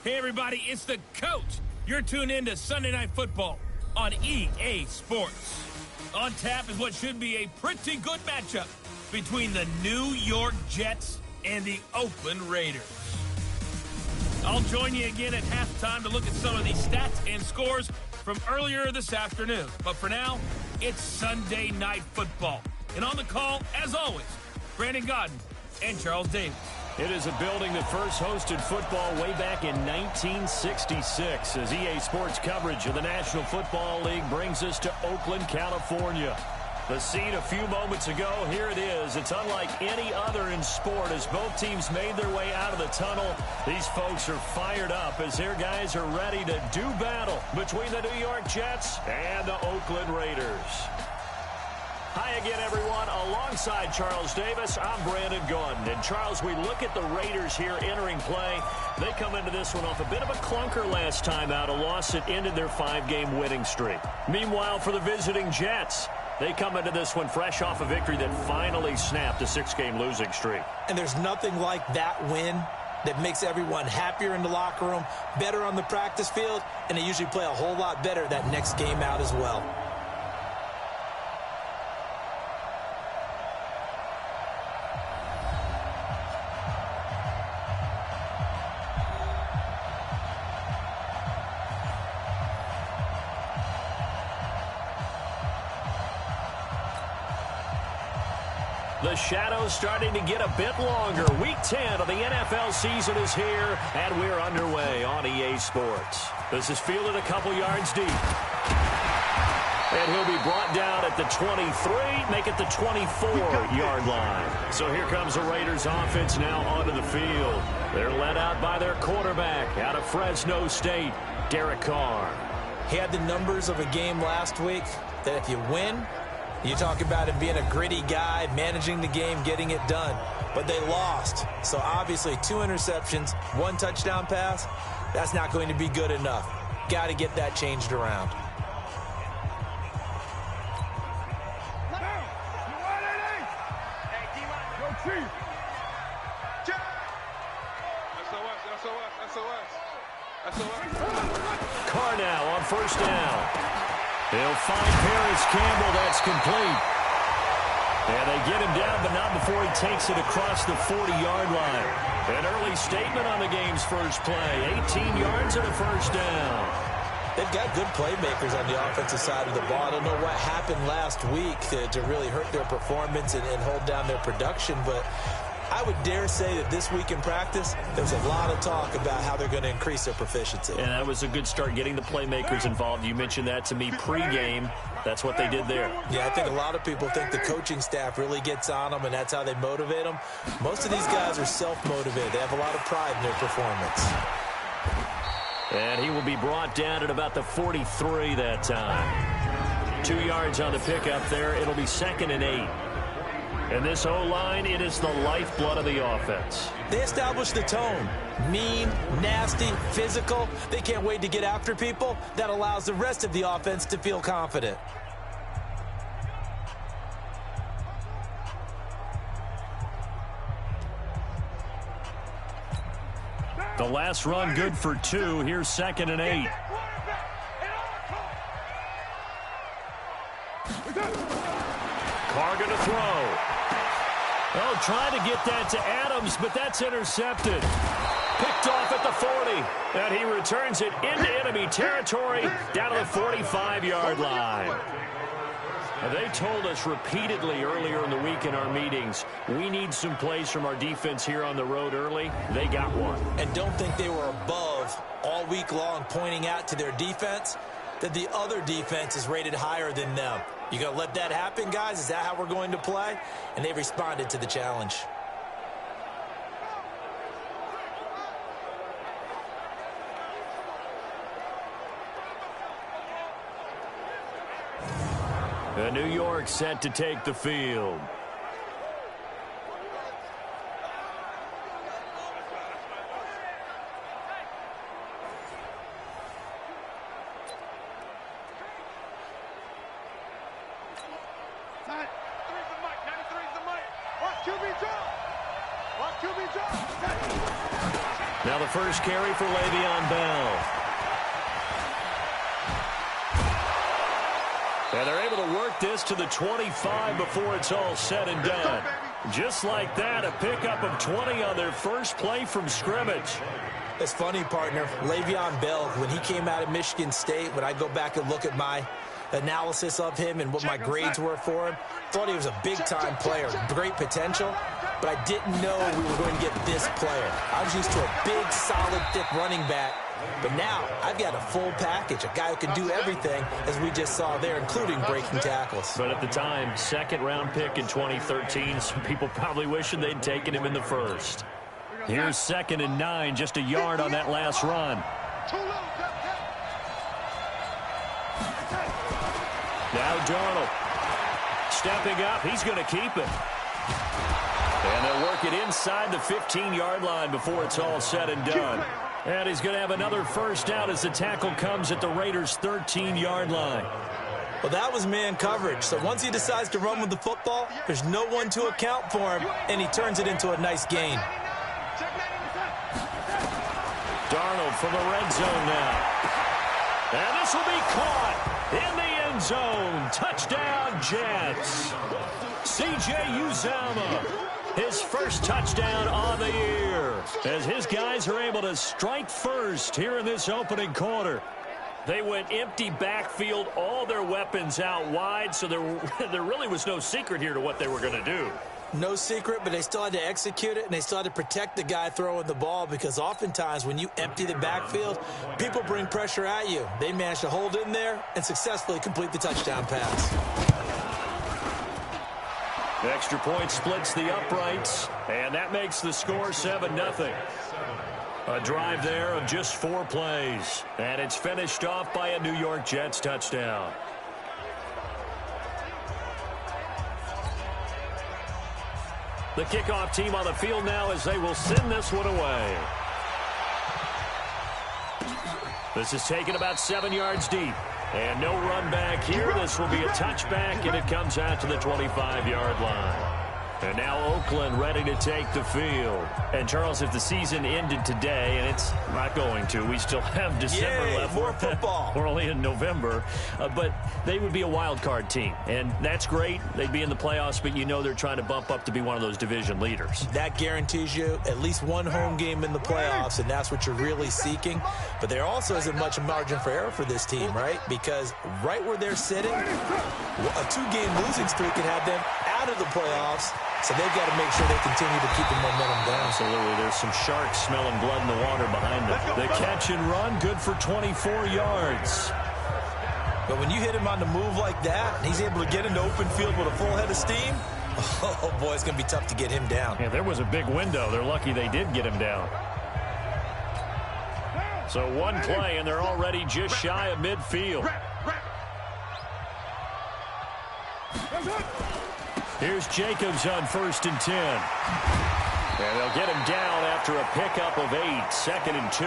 Hey, everybody, it's the coach. You're tuned in to Sunday Night Football on EA Sports. On tap is what should be a pretty good matchup between the New York Jets and the Oakland Raiders. I'll join you again at halftime to look at some of the stats and scores from earlier this afternoon. But for now, it's Sunday Night Football. And on the call, as always, Brandon Godden and Charles Davis. It is a building that first hosted football way back in 1966 as EA Sports coverage of the National Football League brings us to Oakland, California. The scene a few moments ago, here it is. It's unlike any other in sport as both teams made their way out of the tunnel. These folks are fired up as their guys are ready to do battle between the New York Jets and the Oakland Raiders. Hi again, everyone. Alongside Charles Davis, I'm Brandon Godden. And, Charles, we look at the Raiders here entering play. They come into this one off a bit of a clunker last time out, a loss that ended their 5-game winning streak. Meanwhile, for the visiting Jets, they come into this one fresh off a victory that finally snapped a 6-game losing streak. And there's nothing like that win that makes everyone happier in the locker room, better on the practice field, and they usually play a whole lot better that next game out as well. The shadow's starting to get a bit longer. Week 10 of the NFL season is here, and we're underway on EA Sports. This is fielded a couple yards deep. And he'll be brought down at the 23, make it the 24-yard line. So here comes the Raiders offense now onto the field. They're led out by their quarterback out of Fresno State, Derek Carr. He had the numbers of a game last week that if you win, you talk about him being a gritty guy, managing the game, getting it done. But they lost. So obviously 2 interceptions, 1 touchdown pass, that's not going to be good enough. Got to get that changed around. Carr now on first down. They'll find Paris Campbell. That's complete. And they get him down, but not before he takes it across the 40-yard line. An early statement on the game's first play. 18 yards and a first down. They've got good playmakers on the offensive side of the ball. I don't know what happened last week to really hurt their performance and hold down their production, but I would dare say that this week in practice, there's a lot of talk about how they're going to increase their proficiency. And that was a good start, getting the playmakers involved. You mentioned that to me pregame. That's what they did there. Yeah, I think a lot of people think the coaching staff really gets on them, and that's how they motivate them. Most of these guys are self-motivated. They have a lot of pride in their performance. And he will be brought down at about the 43 that time. 2 yards on the pickup there. It'll be 2nd and 8. And this O-line, it is the lifeblood of the offense. They establish the tone. Mean, nasty, physical. They can't wait to get after people. That allows the rest of the offense to feel confident. The last run good for 2. Here's 2nd and 8. Carr going to throw. Oh, trying to get that to Adams, but that's intercepted. Picked off at the 40. And he returns it into enemy territory down to the 45-yard line. Now, they told us repeatedly earlier in the week in our meetings, we need some plays from our defense here on the road early. They got one. And don't think they were above all week long pointing out to their defense that the other defense is rated higher than them. You going to let that happen, guys? Is that how we're going to play? And they responded to the challenge. And New York set to take the field. Now the first carry for Le'Veon Bell. And they're able to work this to the 25 before it's all said and done. Just like that, a pickup of 20 on their first play from scrimmage. It's funny, partner. Le'Veon Bell, when he came out of Michigan State, when I go back and look at my analysis of him and what my grades were for him, thought he was a big-time player, great potential, but I didn't know we were going to get this player. I was used to a big, solid, thick running back, but now I've got a full package, a guy who can do everything, as we just saw there, including breaking tackles. But at the time, second-round pick in 2013, some people probably wishing they'd taken him in the first. Here's 2nd and 9, just a yard on that last run. Now Darnold stepping up. He's going to keep it. And they'll work it inside the 15-yard line before it's all said and done. And he's going to have another first down as the tackle comes at the Raiders' 13-yard line. Well, that was man coverage. So once he decides to run with the football, there's no one to account for him, and he turns it into a nice gain. Darnold from the red zone now. And this will be caught in the end zone. Touchdown, Jets. C.J. Uzomah, his first touchdown on the year, as his guys are able to strike first here in this opening quarter. They went empty backfield, all their weapons out wide, so there really was no secret here to what they were going to do. No secret, but they still had to execute it, and they still had to protect the guy throwing the ball, because oftentimes when you empty the backfield, people bring pressure at you. They managed to hold in there and successfully complete the touchdown pass. The extra point splits the uprights, and that makes the score 7-0. A drive there of just 4 plays, and it's finished off by a New York Jets touchdown. The kickoff team on the field now as they will send this one away. This is taken about 7 yards deep. And no run back here. This will be a touchback, and it comes out to the 25-yard line. And now Oakland ready to take the field. And, Charles, if the season ended today, and it's not going to, we still have December left. More football. We're only in November. But they would be a wild card team. And that's great. They'd be in the playoffs, but you know they're trying to bump up to be one of those division leaders. That guarantees you at least one home game in the playoffs, and that's what you're really seeking. But there also isn't much margin for error for this team, right? Because right where they're sitting, a 2-game losing streak could have them out of the playoffs. So they've got to make sure they continue to keep the momentum going. Absolutely. There's some sharks smelling blood in the water behind them. The catch and run, good for 24 yards. But when you hit him on the move like that, and he's able to get into open field with a full head of steam, oh, boy, it's going to be tough to get him down. Yeah, there was a big window. They're lucky they did get him down. So one play, and they're already just shy of midfield. Here's Jacobs on 1st and 10. And they'll get him down after a pickup of 8, 2nd and 2.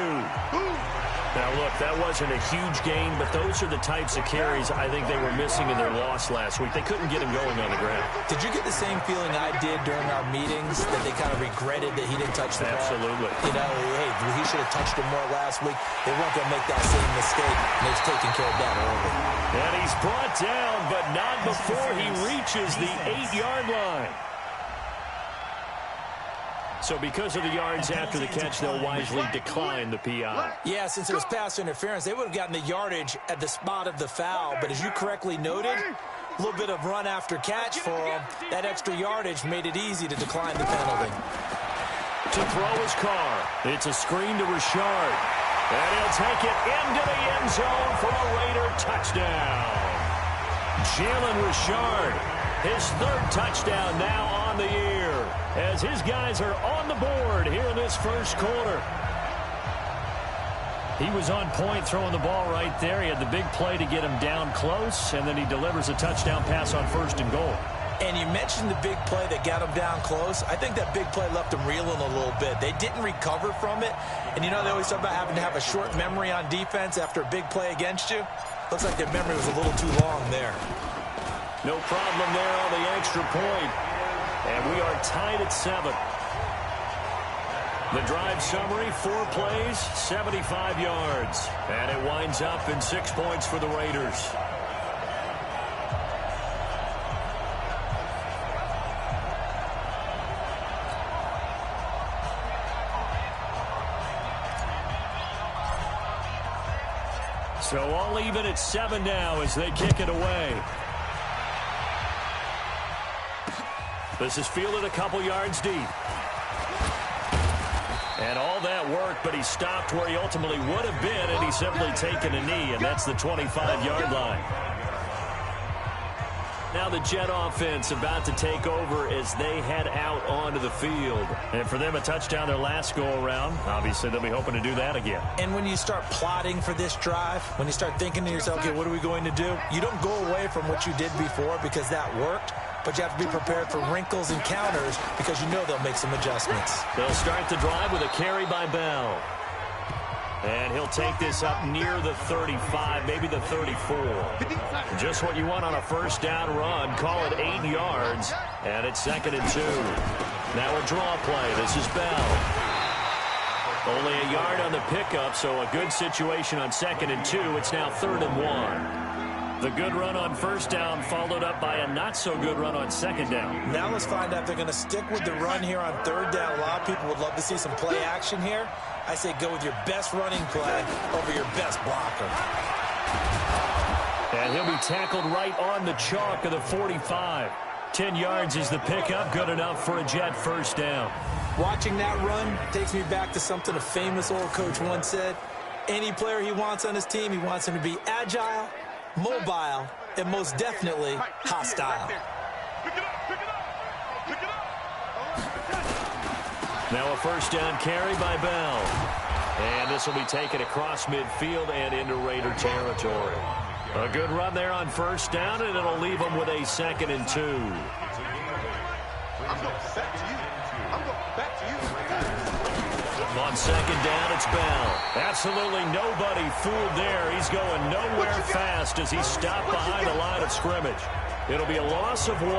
Now, look, that wasn't a huge gain, but those are the types of carries I think they were missing in their loss last week. They couldn't get him going on the ground. Did you get the same feeling I did during our meetings, that they kind of regretted that he didn't touch the ball? Absolutely. You know, hey, he should have touched him more last week. They weren't going to make that same mistake, and they've taken care of that early. And he's brought down, but not before he reaches the 8-yard line. So because of the yards after the catch, they'll wisely decline the PI. Yeah, since it was pass interference, they would have gotten the yardage at the spot of the foul. But as you correctly noted, a little bit of run after catch for them. That extra yardage made it easy to decline the penalty. To throw his car. It's a screen to Richard. And he'll take it into the end zone for a Raider touchdown. Jalen Richard, his 3rd touchdown now on the year, as his guys are on the board here in this first quarter. He was on point throwing the ball right there. He had the big play to get him down close, and then he delivers a touchdown pass on 1st and goal. And you mentioned the big play that got him down close. I think that big play left him reeling a little bit. They didn't recover from it. And you know, they always talk about having to have a short memory on defense after a big play against you. Looks like their memory was a little too long there. No problem there on the extra point. And we are tied at 7. The drive summary, 4 plays, 75 yards. And it winds up in 6 points for the Raiders. So all even at 7 now as they kick it away. This is fielded a couple yards deep. And all that work, but he stopped where he ultimately would have been, and he's simply taken a knee, and that's the 25-yard line. Now the Jet offense about to take over as they head out onto the field. And for them, a touchdown their last go-around. Obviously, they'll be hoping to do that again. And when you start plotting for this drive, when you start thinking to yourself, okay, what are we going to do? You don't go away from what you did before because that worked, but you have to be prepared for wrinkles and counters because you know they'll make some adjustments. They'll start the drive with a carry by Bell. And he'll take this up near the 35, maybe the 34. Just what you want on a first down run. Call it 8 yards. And it's 2nd and 2. Now a draw play. This is Bell. Only a yard on the pickup, so a good situation on 2nd and 2. It's now 3rd and 1. The good run on first down followed up by a not-so-good run on 2nd down. Now let's find out if they're going to stick with the run here on 3rd down. A lot of people would love to see some play action here. I say go with your best running play over your best blocker. And he'll be tackled right on the chalk of the 45. 10 yards is the pickup, good enough for a Jet first down. Watching that run takes me back to something a famous old coach once said. Any player he wants on his team, he wants him to be agile, mobile, and most definitely hostile. Now a first down carry by Bell. And this will be taken across midfield and into Raider territory. A good run there on first down, and it'll leave them with a 2nd and 2. On 2nd down, it's Bell. Absolutely nobody fooled there. He's going nowhere fast as he's stopped behind the line of scrimmage. It'll be a loss of 1,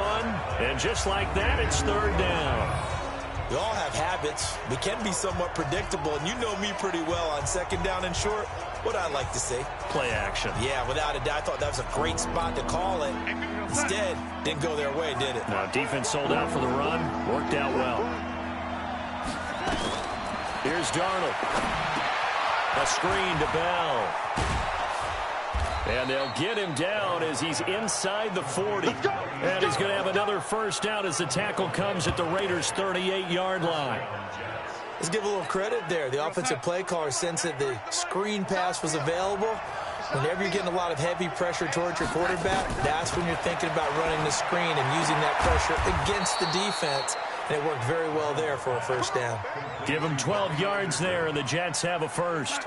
and just like that, it's 3rd down. We all have habits. We can be somewhat predictable, and you know me pretty well on 2nd down and short. What I like to say? Play action. Yeah, without a doubt. I thought that was a great spot to call it. Instead, didn't go their way, did it? Now, defense sold out for the run. Worked out well. Here's Darnold. A screen to Bell. And they'll get him down as he's inside the 40. And he's going to have another first down as the tackle comes at the Raiders' 38-yard line. Let's give a little credit there. The offensive play caller sensed that the screen pass was available. Whenever you're getting a lot of heavy pressure towards your quarterback, that's when you're thinking about running the screen and using that pressure against the defense. And it worked very well there for a first down. Give them 12 yards there, and the Jets have a first.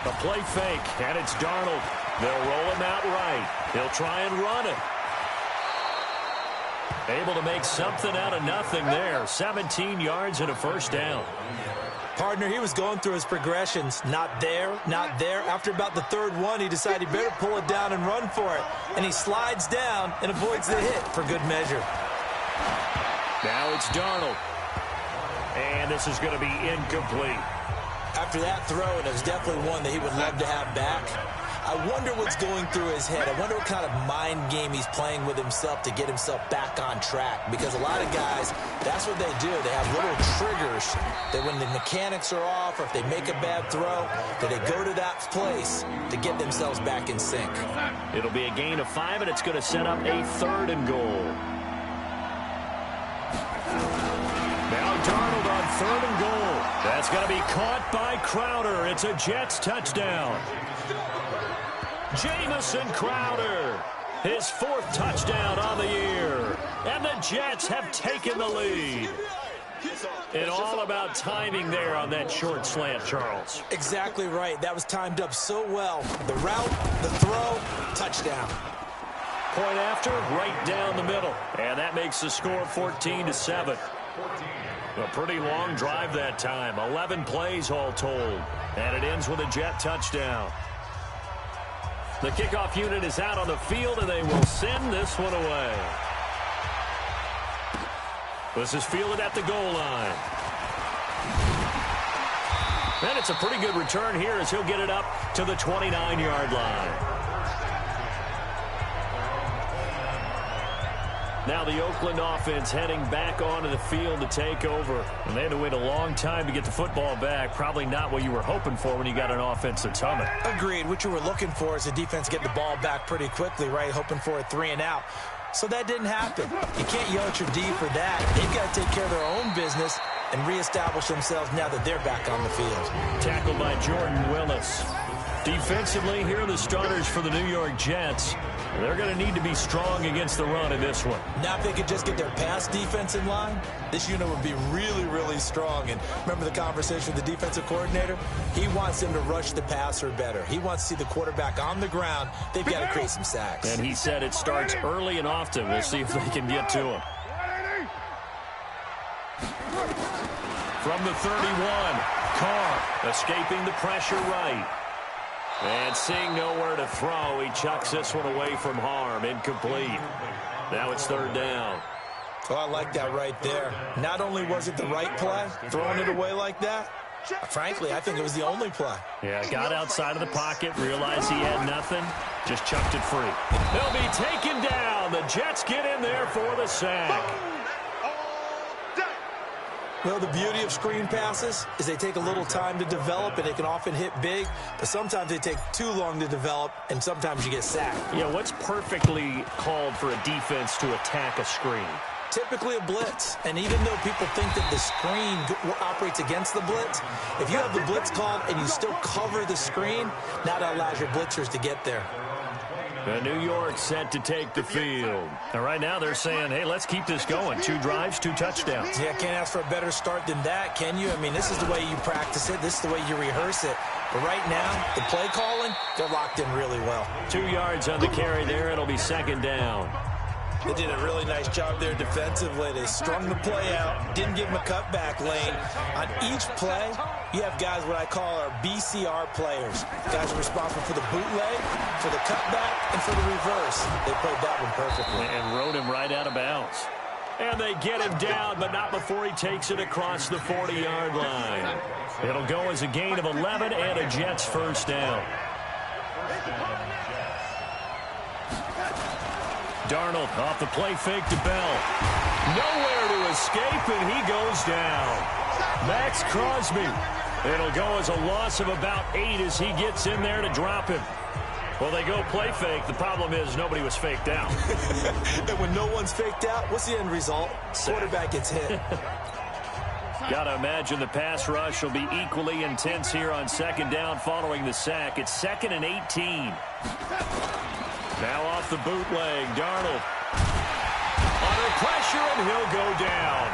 A play fake, and it's Darnold. They'll roll him out right. He'll try and run it. Able to make something out of nothing there. 17 yards and a first down. Partner, he was going through his progressions. Not there, not there. After about the 3rd one, he decided he better pull it down and run for it. And he slides down and avoids the hit for good measure. Now it's Darnold. And this is going to be incomplete. After that throw, and it was definitely one that he would love to have back. I wonder what's going through his head. I wonder what kind of mind game he's playing with himself to get himself back on track. Because a lot of guys, that's what they do. They have little triggers that when the mechanics are off or if they make a bad throw, that they go to that place to get themselves back in sync. It'll be a gain of 5, and it's going to set up a 3rd and goal. Now Darnold on 3rd and goal. That's going to be caught by Crowder. It's a Jets touchdown. Jamison Crowder, his 4th touchdown on the year. And the Jets have taken the lead. And all about timing there on that short slant, Charles. Exactly right. That was timed up so well. The route, the throw, touchdown. Point after, right down the middle. And that makes the score 14-7. A pretty long drive that time. 11 plays all told. And it ends with a Jet touchdown. The kickoff unit is out on the field, and they will send this one away. This is fielded at the goal line. And it's a pretty good return here as he'll get it up to the 29-yard line. Now the Oakland offense heading back onto the field to take over. And they had to wait a long time to get the football back. Probably not what you were hoping for when you got an offense that's humming. Agreed. What you were looking for is the defense get the ball back pretty quickly, right? Hoping for a 3 and out. So that didn't happen. You can't yell at your D for that. They've got to take care of their own business and reestablish themselves now that they're back on the field. Tackled by Jordan Willis. Defensively, here are the starters for the New York Jets. They're going to need to be strong against the run in this one. Now if they could just get their pass defense in line, this unit would be really, really strong. And remember the conversation with the defensive coordinator? He wants them to rush the passer better. He wants to see the quarterback on the ground. They've got to create some sacks. And he said it starts early and often. We'll see if they can get to him. From the 31, Carr escaping the pressure right. And seeing nowhere to throw, he chucks this one away from harm. Incomplete. Now it's third down. Oh, I like that right there. Not only was it the right play, throwing it away like that, frankly, I think it was the only play. Yeah, got outside of the pocket, realized he had nothing, just chucked it free. They'll be taken down. The Jets get in there for the sack. Well, the beauty of screen passes is they take a little time to develop, and they can often hit big, but sometimes they take too long to develop, and sometimes you get sacked. Yeah, what's perfectly called for a defense to attack a screen? Typically a blitz, and even though people think that the screen operates against the blitz, if you have the blitz called and you still cover the screen, now that allows your blitzers to get there. And New York set to take the field. And right now they're saying, hey, let's keep this going. 2 drives, 2 touchdowns. Yeah, can't ask for a better start than that, can you? I mean, this is the way you practice it. This is the way you rehearse it. But right now, the play calling, they're locked in really well. 2 yards on the carry there. It'll be second down. They did a really nice job there defensively. They strung the play out, didn't give them a cutback lane. On each play, you have guys what I call our BCR players. Guys are responsible for the bootleg, for the cutback, and for the reverse. They played that one perfectly. And rode him right out of bounds. And they get him down, but not before he takes it across the 40-yard line. It'll go as a gain of 11 and a Jets first down. Darnold off the play fake to Bell. Nowhere to escape, and he goes down. Max Crosby. It'll go as a loss of about 8 as he gets in there to drop him. Well, they go play fake. The problem is nobody was faked out. And when no one's faked out, what's the end result? Quarterback gets hit. Got to imagine the pass rush will be equally intense here on second down following the sack. It's 2nd and 18. Now off the bootleg, Darnold. Under pressure, and he'll go down.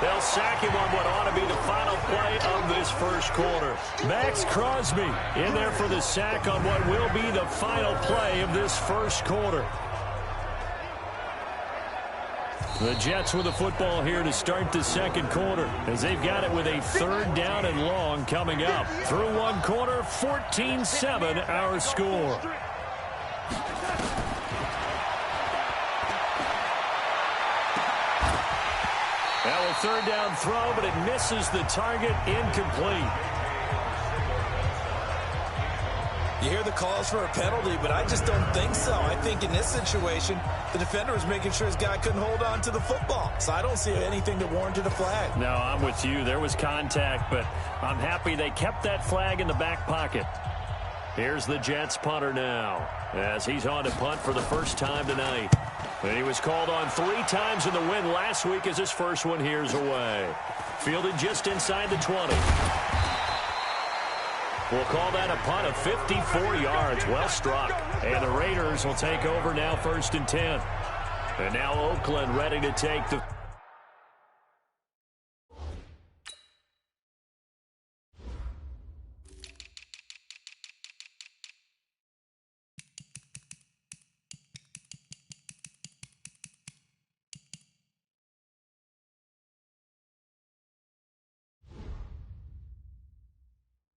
They'll sack him on what ought to be the final play of this first quarter. Max Crosby in there for the sack on what will be the final play of this first quarter. The Jets with the football here to start the second quarter as they've got it with a third down and long coming up. Through one quarter, 14-7 our score. Now a third down throw, but it misses the target, incomplete. You hear the calls for a penalty, but I just don't think so. I think in this situation, the defender was making sure his guy couldn't hold on to the football. So I don't see anything that warranted a flag. No, I'm with you. There was contact, but I'm happy they kept that flag in the back pocket. Here's the Jets punter now as he's on to punt for the first time tonight. And he was called on 3 times in the win last week as his first one here's away. Fielded just inside the 20. We'll call that a punt of 54 yards. Well struck. And the Raiders will take over now 1st and 10. And now Oakland ready to take the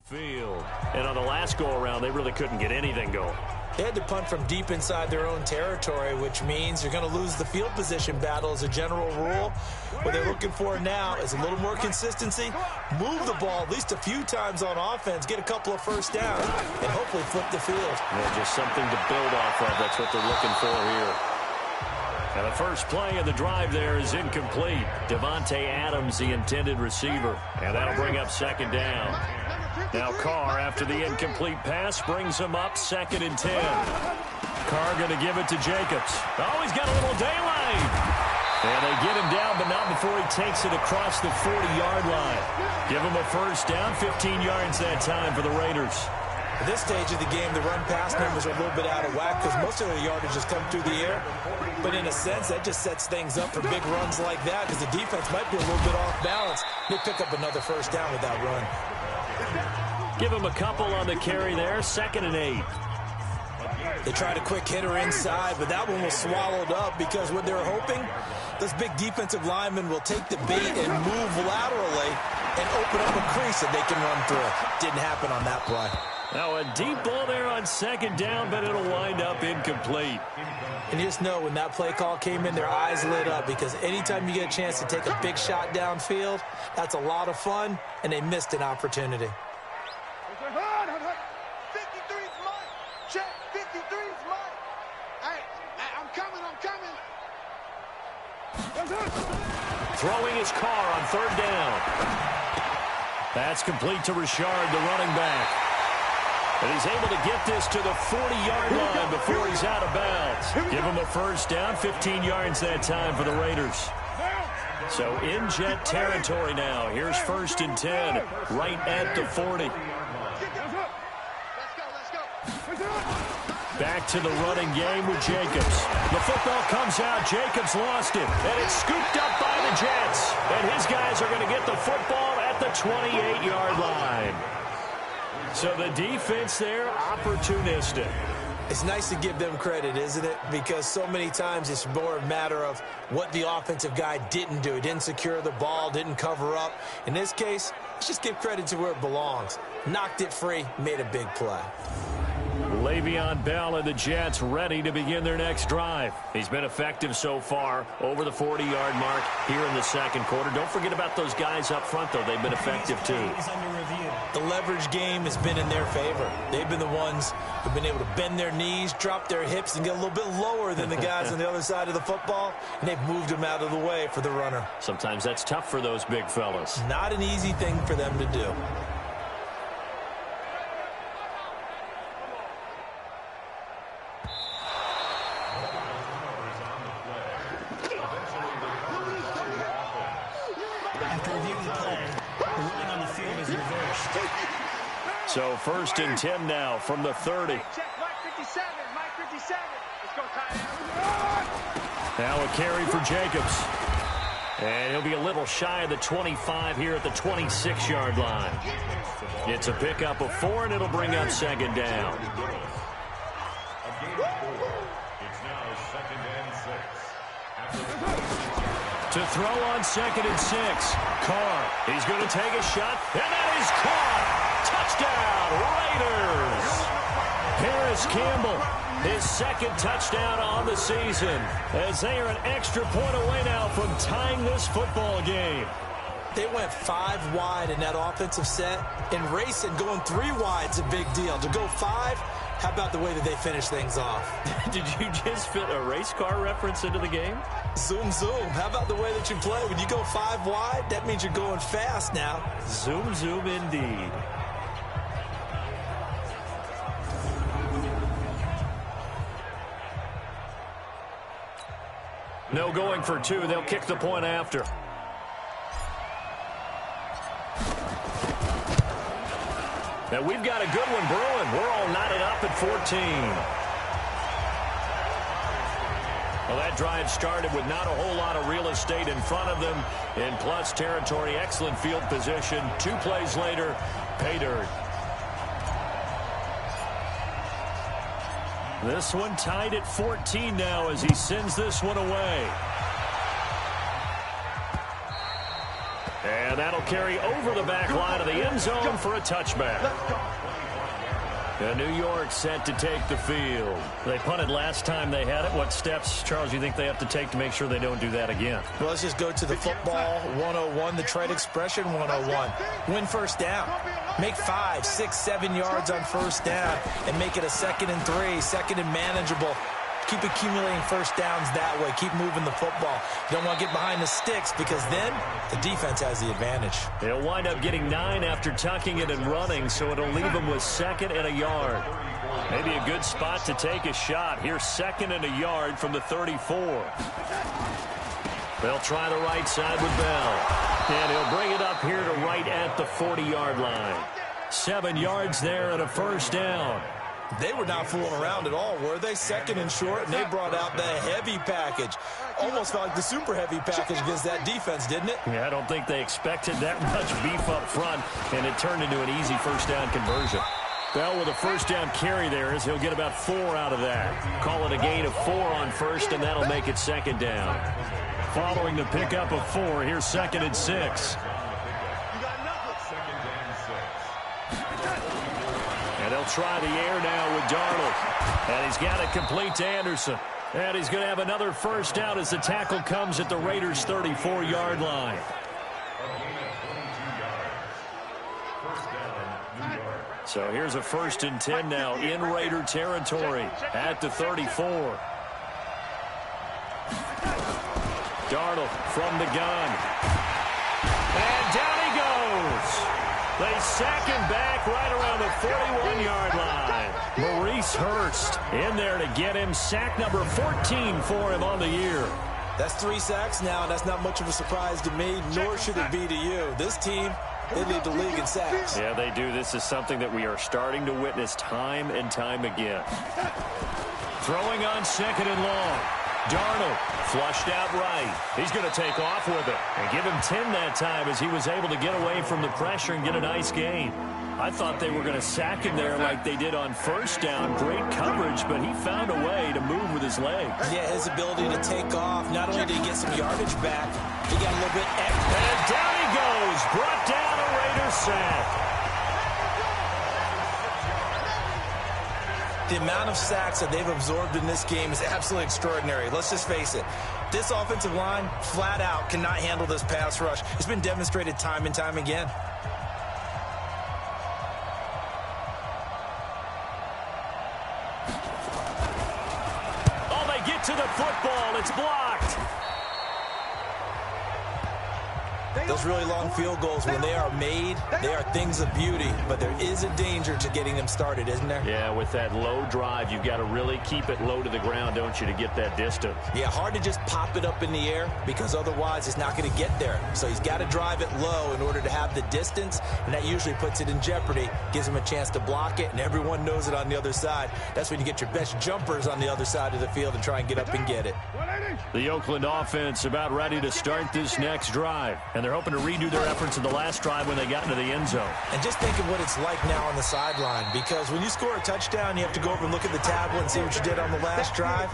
field. And on the last go-around, they really couldn't get anything going. They had to punt from deep inside their own territory, which means you're going to lose the field position battle as a general rule. What they're looking for now is a little more consistency, move the ball at least a few times on offense, get a couple of first downs, and hopefully flip the field. Yeah, just something to build off of. That's what they're looking for here. And the first play of the drive there is incomplete. Devontae Adams, the intended receiver. And that'll bring up second down. Now Carr, after the incomplete pass, brings him up 2nd and 10. Carr going to give it to Jacobs. Oh, he's got a little daylight. And they get him down, but not before he takes it across the 40-yard line. Give him a first down, 15 yards that time for the Raiders. At this stage of the game, the run-pass numbers are a little bit out of whack because most of the yardage has come through the air. But in a sense, that just sets things up for big runs like that because the defense might be a little bit off balance. They pick up another first down with that run. Give him a couple on the carry there, 2nd and 8. They tried a quick hitter inside, but that one was swallowed up because what they were hoping, those big defensive linemen will take the bait and move laterally and open up a crease that they can run through. Didn't happen on that play. Now a deep ball there on 2nd down, but it'll wind up incomplete. And you just know when that play call came in, their eyes lit up because anytime you get a chance to take a big shot downfield, that's a lot of fun, and they missed an opportunity. 53's mine. Check, 53's mine. Hey, I'm coming. Throwing his Carr on 3rd down. That's complete to Richard, the running back. And he's able to get this to the 40-yard line before he's out of bounds. Give him a first down, 15 yards that time for the Raiders. So in Jet territory now. Here's 1st and 10, right at the 40. Back to the running game with Jacobs. The football comes out. Jacobs lost it. And it's scooped up by the Jets. And his guys are going to get the football at the 28-yard line. So the defense there, opportunistic. It's nice to give them credit, isn't it? Because so many times it's more a matter of what the offensive guy didn't do. He didn't secure the ball, didn't cover up. In this case, let's just give credit to where it belongs. Knocked it free, made a big play. Le'Veon Bell and the Jets ready to begin their next drive. He's been effective so far, over the 40-yard mark here in the 2nd quarter. Don't forget about those guys up front, though. They've been effective, too. The leverage game has been in their favor. They've been the ones who've been able to bend their knees, drop their hips, and get a little bit lower than the guys on the other side of the football, and they've moved them out of the way for the runner. Sometimes that's tough for those big fellas. Not an easy thing for them to do. So 1st and 10 now from the 30. Check, Mike 57. Let's go, Ty. Now a carry for Jacobs. And he'll be a little shy of the 25 here at the 26-yard line. It's a pickup of 4, and it'll bring up 2nd down. To throw on 2nd and 6. Carr, he's going to take a shot, and that is caught. Touchdown, Raiders! Harris Campbell, his 2nd touchdown on the season, as they are an extra point away now from tying this football game. They went 5 wide in that offensive set, and racing going 3 wide's a big deal. To go 5, how about the way that they finish things off? Did you just fit a race car reference into the game? Zoom, zoom. How about the way that you play? When you go 5 wide, that means you're going fast now. Zoom, zoom indeed. No going for 2. They'll kick the point after. Now we've got a good one brewing. We're all knotted up at 14. Well, that drive started with not a whole lot of real estate in front of them. In plus territory, excellent field position. 2 plays later, pay dirt. This one tied at 14 now as he sends this one away. And that'll carry over the back line of the end zone for a touchback. And New York set to take the field. They punted last time they had it. What steps, Charles, do you think they have to take to make sure they don't do that again? Well, let's just go to the football 101, the trade expression 101. Win first down. Make 5, 6, 7 yards on first down and make it a 2nd and 3, 2nd and manageable. Keep accumulating first downs that way. Keep moving the football. You don't want to get behind the sticks because then the defense has the advantage. They'll wind up getting 9 after tucking it and running, so it'll leave them with 2nd and a yard. Maybe a good spot to take a shot. Here's 2nd and a yard from the 34. They'll try the right side with Bell. And he'll bring it up here to right at the 40-yard line. 7 yards there and a first down. They were not fooling around at all, were they? 2nd and short, and they brought out the heavy package. Almost felt like the super heavy package against that defense, didn't it? Yeah, I don't think they expected that much beef up front, and it turned into an easy first down conversion. Bell with a first down carry there as he'll get about 4 out of that. Call it a gain of 4 on first, and that'll make it 2nd down. Following the pickup of 4, here's 2nd and 6. And they'll try the air now with Darnold. And he's got it complete to Anderson. And he's going to have another first down as the tackle comes at the Raiders' 34-yard line. So here's a 1st and 10 now in Raider territory at the 34. Darnold from the gun. And down he goes. They sack him back right around the 41-yard line. Maurice Hurst in there to get him. Sack number 14 for him on the year. That's 3 sacks now. That's not much of a surprise to me, nor should it be to you. This team, they lead the league in sacks. Yeah, they do. This is something that we are starting to witness time and time again. Throwing on 2nd and long. Darnold flushed out right. He's going to take off with it and give him 10 that time as he was able to get away from the pressure and get a nice gain. I thought they were going to sack him there like they did on first down. Great coverage, but he found a way to move with his legs. Yeah, his ability to take off. Not only did he get some yardage back, he got a little bit extra. And down he goes. Brought down a Raiders sack. The amount of sacks that they've absorbed in this game is absolutely extraordinary. Let's just face it. This offensive line, flat out, cannot handle this pass rush. It's been demonstrated time and time again. Oh, they get to the football. It's blocked. Those really long field goals, when they are made, they are things of beauty. But there is a danger to getting them started, isn't there? Yeah, with that low drive, you've got to really keep it low to the ground, don't you, to get that distance. Yeah, hard to just pop it up in the air because otherwise it's not going to get there. So he's got to drive it low in order to have the distance, and that usually puts it in jeopardy, gives him a chance to block it, and everyone knows it on the other side. That's when you get your best jumpers on the other side of the field and try and get up and get it. The Oakland offense about ready to start this next drive, and they're hoping to redo their efforts in the last drive when they got into the end zone. And just think of what it's like now on the sideline, because when you score a touchdown, you have to go over and look at the tablet and see what you did on the last drive.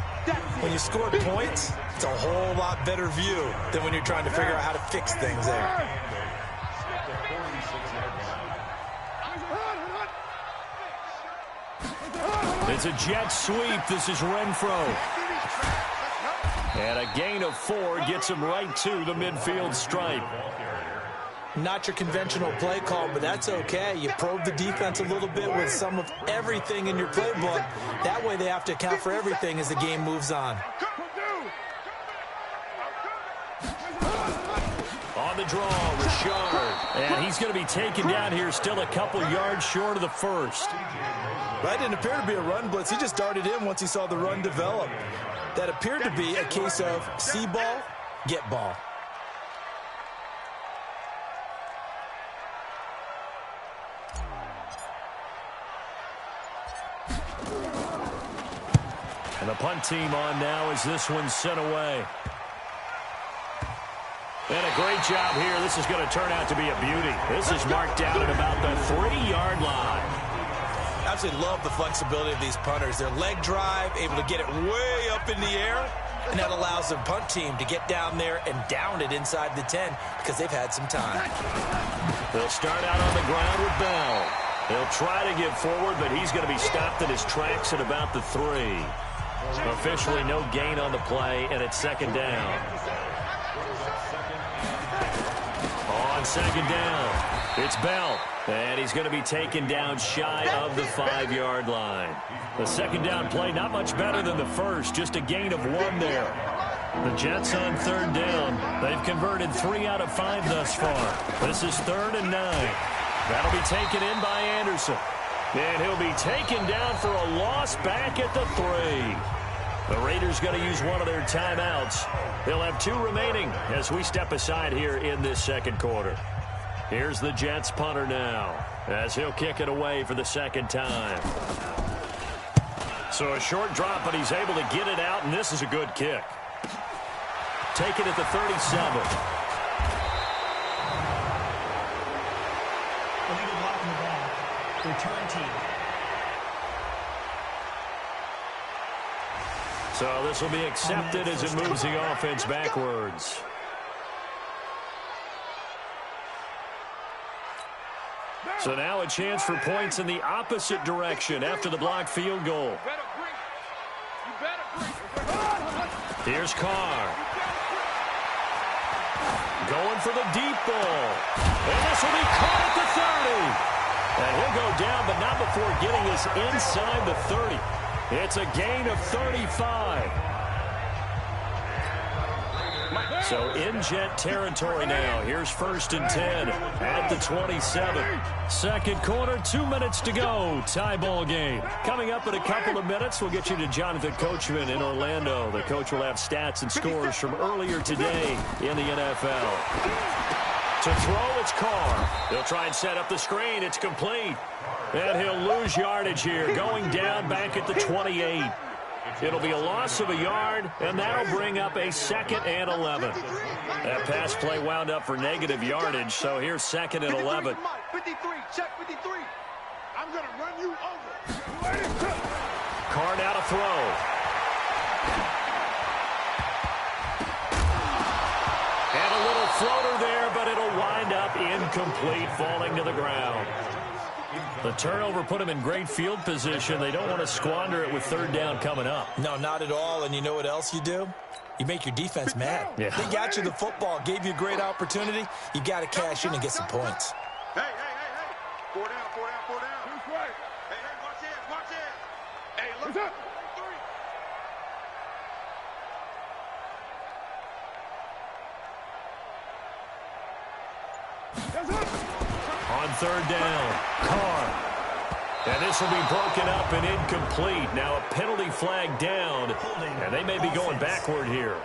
When you score points, it's a whole lot better view than when you're trying to figure out how to fix things there. It's a jet sweep. This is Renfro. And a gain of 4 gets him right to the midfield stripe. Not your conventional play call, but that's okay. You probe the defense a little bit with some of everything in your playbook. That way they have to account for everything as the game moves on. On the draw, Richard. And he's going to be taken down here, still a couple yards short of the first. That didn't appear to be a run blitz. He just darted in once he saw the run develop. That appeared to be a case of see ball, get ball. And the punt team on now as this one's sent away. And a great job here. This is going to turn out to be a beauty. This is marked down at about the 3-yard line. Absolutely love the flexibility of these punters. Their leg drive, able to get it way up in the air, and that allows the punt team to get down there and down it inside the 10 because they've had some time. They'll start out on the ground with Bell. He'll try to get forward, but he's going to be stopped in his tracks at about the 3. Officially no gain on the play, and it's second down. On second down, it's Bell, and he's going to be taken down shy of the 5-yard line. The second down play not much better than the first, just a gain of 1 there. The Jets on third down. They've converted 3 out of 5 thus far. This is 3rd and 9. That'll be taken in by Anderson. And he'll be taken down for a loss back at the 3. The Raiders going to use one of their timeouts. They'll have 2 remaining as we step aside here in this second quarter. Here's the Jets punter now as he'll kick it away for the second time. So a short drop, but he's able to get it out, and this is a good kick. Take it at the 37. Illegal block in the ball. Return team. So this will be accepted as it moves the offense backwards. So now a chance for points in the opposite direction after the blocked field goal. Here's Carr. Going for the deep ball. And this will be caught at the 30. And he'll go down, but not before getting this inside the 30. It's a gain of 35. So in Jet territory now. Here's 1st and 10 at the 27. Second quarter, 2 minutes to go. Tie ball game. Coming up in a couple of minutes, we'll get you to Jonathan Coachman in Orlando. The coach will have stats and scores from earlier today in the NFL. To throw, it's Carr. He'll try and set up the screen. It's complete. And he'll lose yardage here, going down back at the 28. It'll be a loss of a yard, and that'll bring up a 2nd and 11. That pass play wound up for negative yardage, so here's 2nd and 11. 53, check 53. I'm going to run you over. Carr now to throw. And a little floater there, but it'll wind up incomplete, falling to the ground. The turnover put him in great field position. They don't want to squander it with 3rd down coming up. No, not at all. And you know what else you do? You make your defense mad. Yeah. They got you the football, gave you a great opportunity. You got to cash in and get some points. Hey. 4 down. Who's right? Hey, watch it. Hey, look up. On 3rd down, Carr. And this will be broken up and incomplete. Now a penalty flag down, and they may be going backward here.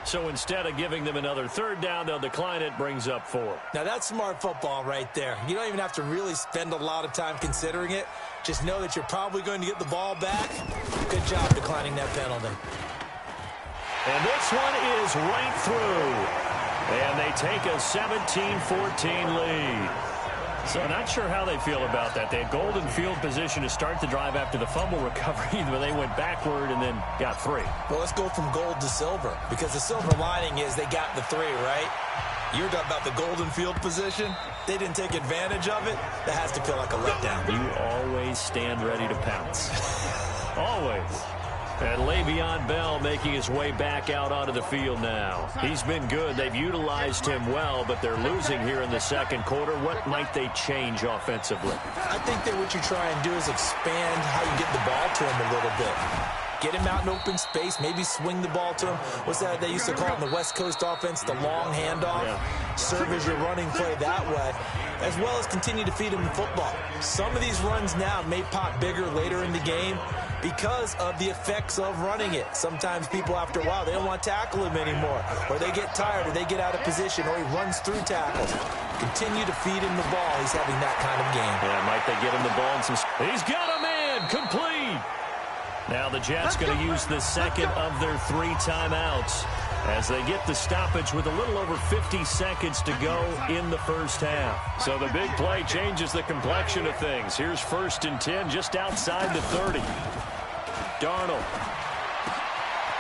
So instead of giving them another 3rd down, they'll decline it, brings up 4. Now that's smart football right there. You don't even have to really spend a lot of time considering it. Just know that you're probably going to get the ball back. Good job declining that penalty. And this one is right through. And they take a 17-14 lead. So not sure how they feel about that. They had golden field position to start the drive after the fumble recovery, but they went backward and then got 3. Well, let's go from gold to silver, because the silver lining is they got the 3, right? You're talking about the golden field position. They didn't take advantage of it. That has to feel like a letdown. You always stand ready to pounce. Always. And Le'Veon Bell making his way back out onto the field now. He's been good. They've utilized him well, but they're losing here in the second quarter. What might they change offensively? I think that what you try and do is expand how you get the ball to him a little bit. Get him out in open space, maybe swing the ball to him. What's that they used to call it in the West Coast offense, the long handoff? Yeah. Serve as your running play that way, as well as continue to feed him the football. Some of these runs now may pop bigger later in the game because of the effects of running it. Sometimes people, after a while, they don't want to tackle him anymore, or they get tired, or they get out of position, or he runs through tackles. Continue to feed him the ball. He's having that kind of game. Yeah, might they get him the ball in some... He's got a man, complete. Now the Jets going to use the second of their 3 timeouts as they get the stoppage with a little over 50 seconds to go in the first half. So the big play changes the complexion of things. Here's 1st and 10 just outside the 30. Darnold.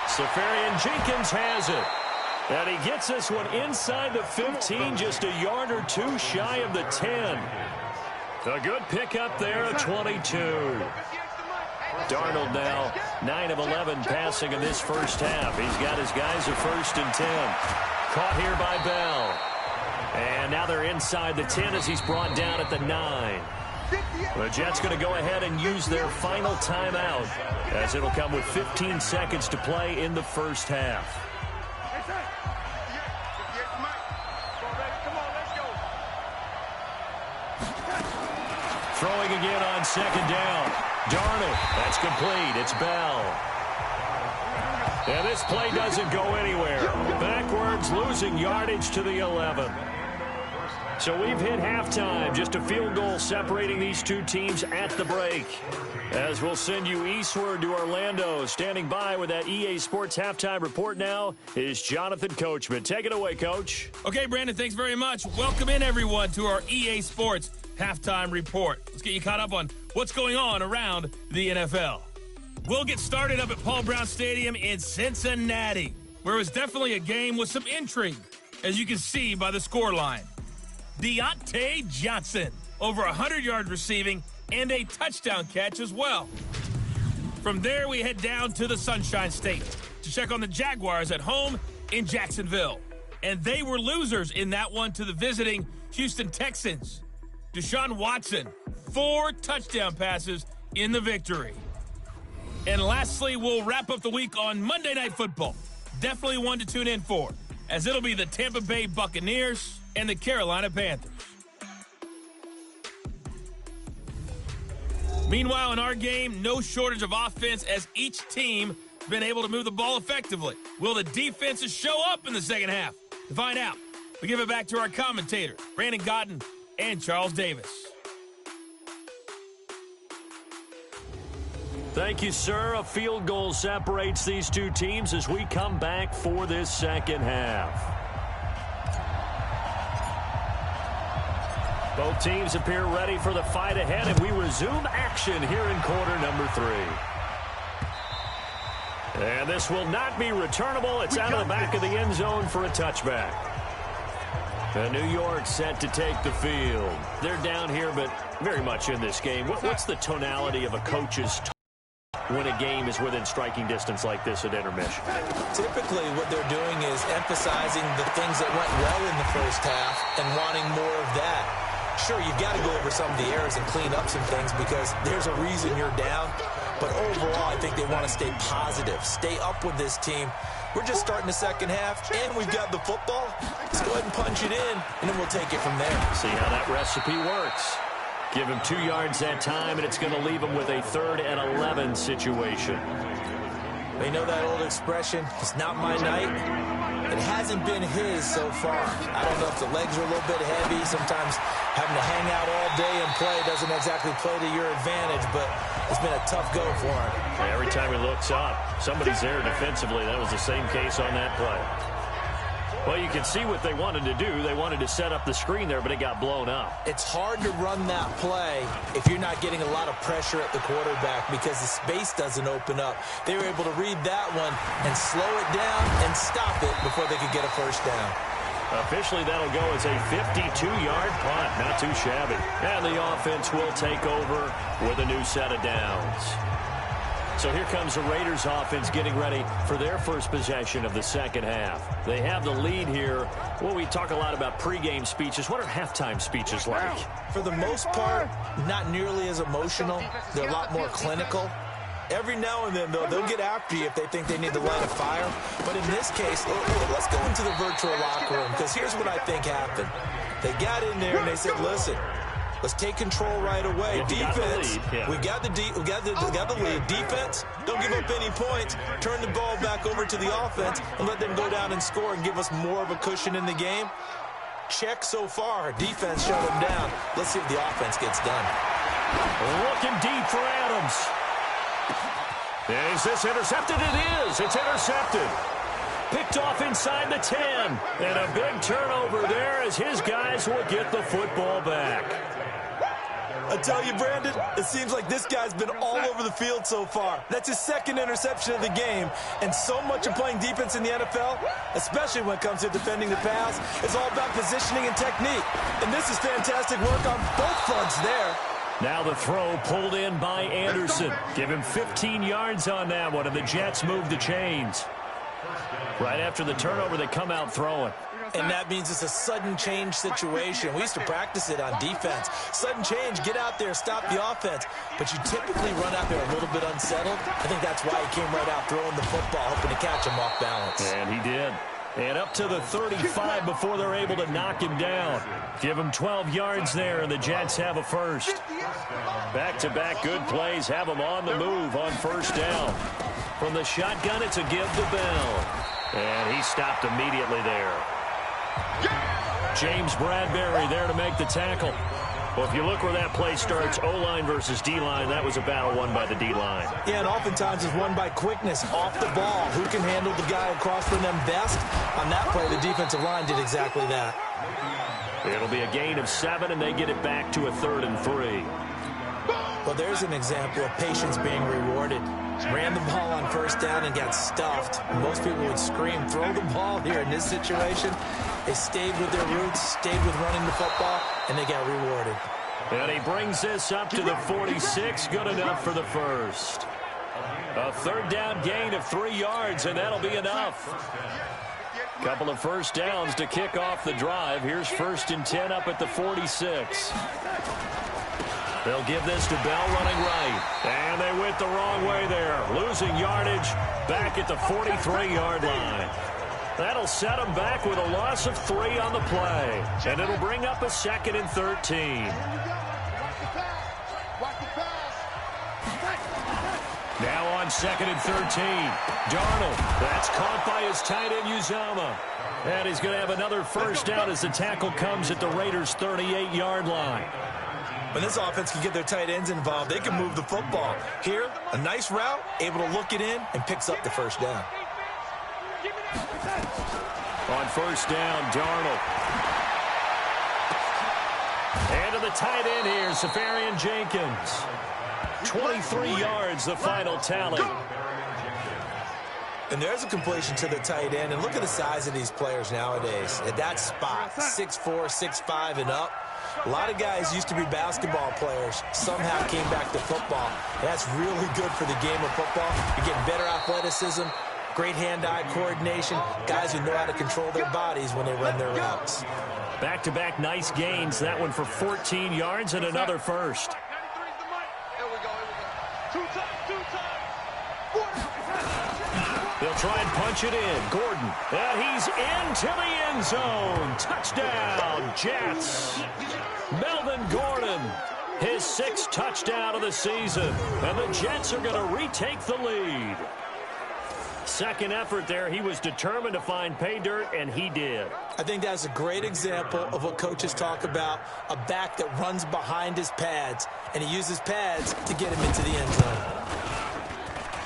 Safarian Jenkins has it. And he gets this one inside the 15, just a yard or two shy of the 10. A good pickup there, a 22. Darnold now 9 of 11 passing in this first half. He's got his guys a 1st and 10. Caught here by Bell. And now they're inside the 10 as he's brought down at the 9. The Jets going to go ahead and use their final timeout as it'll come with 15 seconds to play in the first half. Throwing again on 2nd down. Darnold, that's complete. It's Bell. And this play doesn't go anywhere. Backwards, losing yardage to the 11. So we've hit halftime. Just a field goal separating these two teams at the break. As we'll send you eastward to Orlando. Standing by with that EA Sports halftime report now is Jonathan Coachman. Take it away, Coach. Okay, Brandon, thanks very much. Welcome in, everyone, to our EA Sports halftime report. Let's get you caught up on what's going on around the NFL. We'll get started up at Paul Brown Stadium in Cincinnati, where it was definitely a game with some intrigue, as you can see by the scoreline. Deontay Johnson, over 100 yards receiving and a touchdown catch as well. From there, we head down to the Sunshine State to check on the Jaguars at home in Jacksonville. And they were losers in that one to the visiting Houston Texans. Deshaun Watson, 4 touchdown passes in the victory. And lastly, we'll wrap up the week on Monday Night Football. Definitely one to tune in for, as it'll be the Tampa Bay Buccaneers and the Carolina Panthers. Meanwhile, in our game, no shortage of offense as each team has been able to move the ball effectively. Will the defenses show up in the second half? To find out, we give it back to our commentators, Brandon Godden and Charles Davis. Thank you, sir. A field goal separates these two teams as we come back for this second half. Both teams appear ready for the fight ahead, and we resume action here in quarter number 3. And this will not be returnable. It's out of the back of the end zone for a touchback. And New York set to take the field. They're down here, but very much in this game. What's the tonality of a coach's when a game is within striking distance like this at intermission? Typically, what they're doing is emphasizing the things that went well in the first half and wanting more of that. Sure, you've got to go over some of the errors and clean up some things because there's a reason you're down. But overall, I think they want to stay positive, stay up with this team. We're just starting the second half, and we've got the football. Let's go ahead and punch it in, and then we'll take it from there. See how that recipe works. Give him 2 yards that time, and it's going to leave him with a 3rd and 11 situation. They know that old expression, it's not my night. It hasn't been his so far. I don't know if the legs are a little bit heavy. Sometimes having to hang out all day and play doesn't exactly play to your advantage, but it's been a tough go for him. Every time he looks up, somebody's there defensively. That was the same case on that play. Well, you can see what they wanted to do. They wanted to set up the screen there, but it got blown up. It's hard to run that play if you're not getting a lot of pressure at the quarterback because the space doesn't open up. They were able to read that one and slow it down and stop it before they could get a first down. Officially, that'll go as a 52-yard punt. Not too shabby. And the offense will take over with a new set of downs. So here comes the Raiders offense getting ready for their first possession of the second half. They have the lead here. Well, we talk a lot about pregame speeches. What are halftime speeches like? For the most part, not nearly as emotional. They're a lot more clinical. Every now and then, they'll get after you if they think they need to light a fire. But in this case, let's go into the virtual locker room because here's what I think happened. They got in there and they said, listen, let's take control right away. Defense, we got the lead. Defense, don't give up any points. Turn the ball back over to the offense and let them go down and score and give us more of a cushion in the game. Check so far. Defense shut them down. Let's see if the offense gets done. Looking deep for Adams. Is this intercepted? It is. It's intercepted. Picked off inside the 10. And a big turnover there as his guys will get the football back. I tell you, Brandon, it seems like this guy's been all over the field so far. That's his second interception of the game, and so much of playing defense in the NFL, especially when it comes to defending the pass, is all about positioning and technique. And this is fantastic work on both fronts there. Now the throw pulled in by Anderson. Give him 15 yards on that one, and the Jets move the chains. Right after the turnover, they come out throwing. And that means it's a sudden change situation. We used to practice it on defense. Sudden change, get out there, stop the offense. But you typically run out there a little bit unsettled. I think that's why he came right out throwing the football, hoping to catch him off balance. And he did. And up to the 35 before they're able to knock him down. Give him 12 yards there, and the Jets have a first. Back-to-back good plays have them on the move on first down. From the shotgun, it's a give to Bell. And he stopped immediately there. James Bradbury there to make the tackle. Well, if you look where that play starts, O-line versus D-line, that was a battle won by the D-line. Yeah, and oftentimes it's won by quickness off the ball. Who can handle the guy across from them best? On that play, the defensive line did exactly that. It'll be a gain of 7, and they get it back to a 3rd and 3. Well, there's an example of patience being rewarded. Ran the ball on first down and got stuffed. Most people would scream, throw the ball here in this situation. They stayed with their roots, stayed with running the football, and they got rewarded. And he brings this up to the 46. Good enough for the first. A 3rd down gain of 3 yards, and that'll be enough. Couple of first downs to kick off the drive. Here's 1st and 10 up at the 46. They'll give this to Bell running right. And they went the wrong way there. Losing yardage back at the 43-yard line. That'll set them back with a loss of 3 on the play. And it'll bring up a 2nd and 13. Now on 2nd and 13. Darnold. That's caught by his tight end, Uzomah. And he's going to have another first down as the tackle comes at the Raiders' 38-yard line. When this offense can get their tight ends involved, they can move the football. Here, a nice route, able to look it in, and picks up the first down. On first down, Darnold. And to the tight end here, Safarian Jenkins. 23 yards, the final tally. And there's a completion to the tight end. And look at the size of these players nowadays. At that spot, 6'4", 6'5", and up. A lot of guys used to be basketball players, somehow came back to football. That's really good for the game of football. You're getting better athleticism, great hand-eye coordination, guys who know how to control their bodies when they run their routes. Back-to-back nice gains. That one for 14 yards and another first. They'll try and punch it in. Gordon. And he's into the end zone. Touchdown, Jets. Melvin Gordon, his 6th touchdown of the season. And the Jets are going to retake the lead. Second effort there. He was determined to find pay dirt, and he did. I think that's a great example of what coaches talk about, a back that runs behind his pads, and he uses pads to get him into the end zone.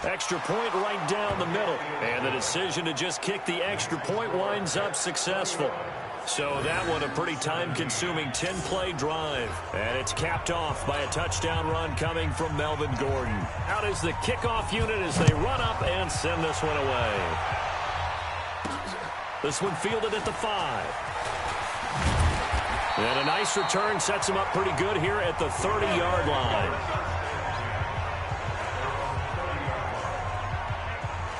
Extra point right down the middle. And the decision to just kick the extra point winds up successful. So that one a pretty time-consuming 10-play drive. And it's capped off by a touchdown run coming from Melvin Gordon. Out is the kickoff unit as they run up and send this one away. This one fielded at the 5. And a nice return sets him up pretty good here at the 30-yard line.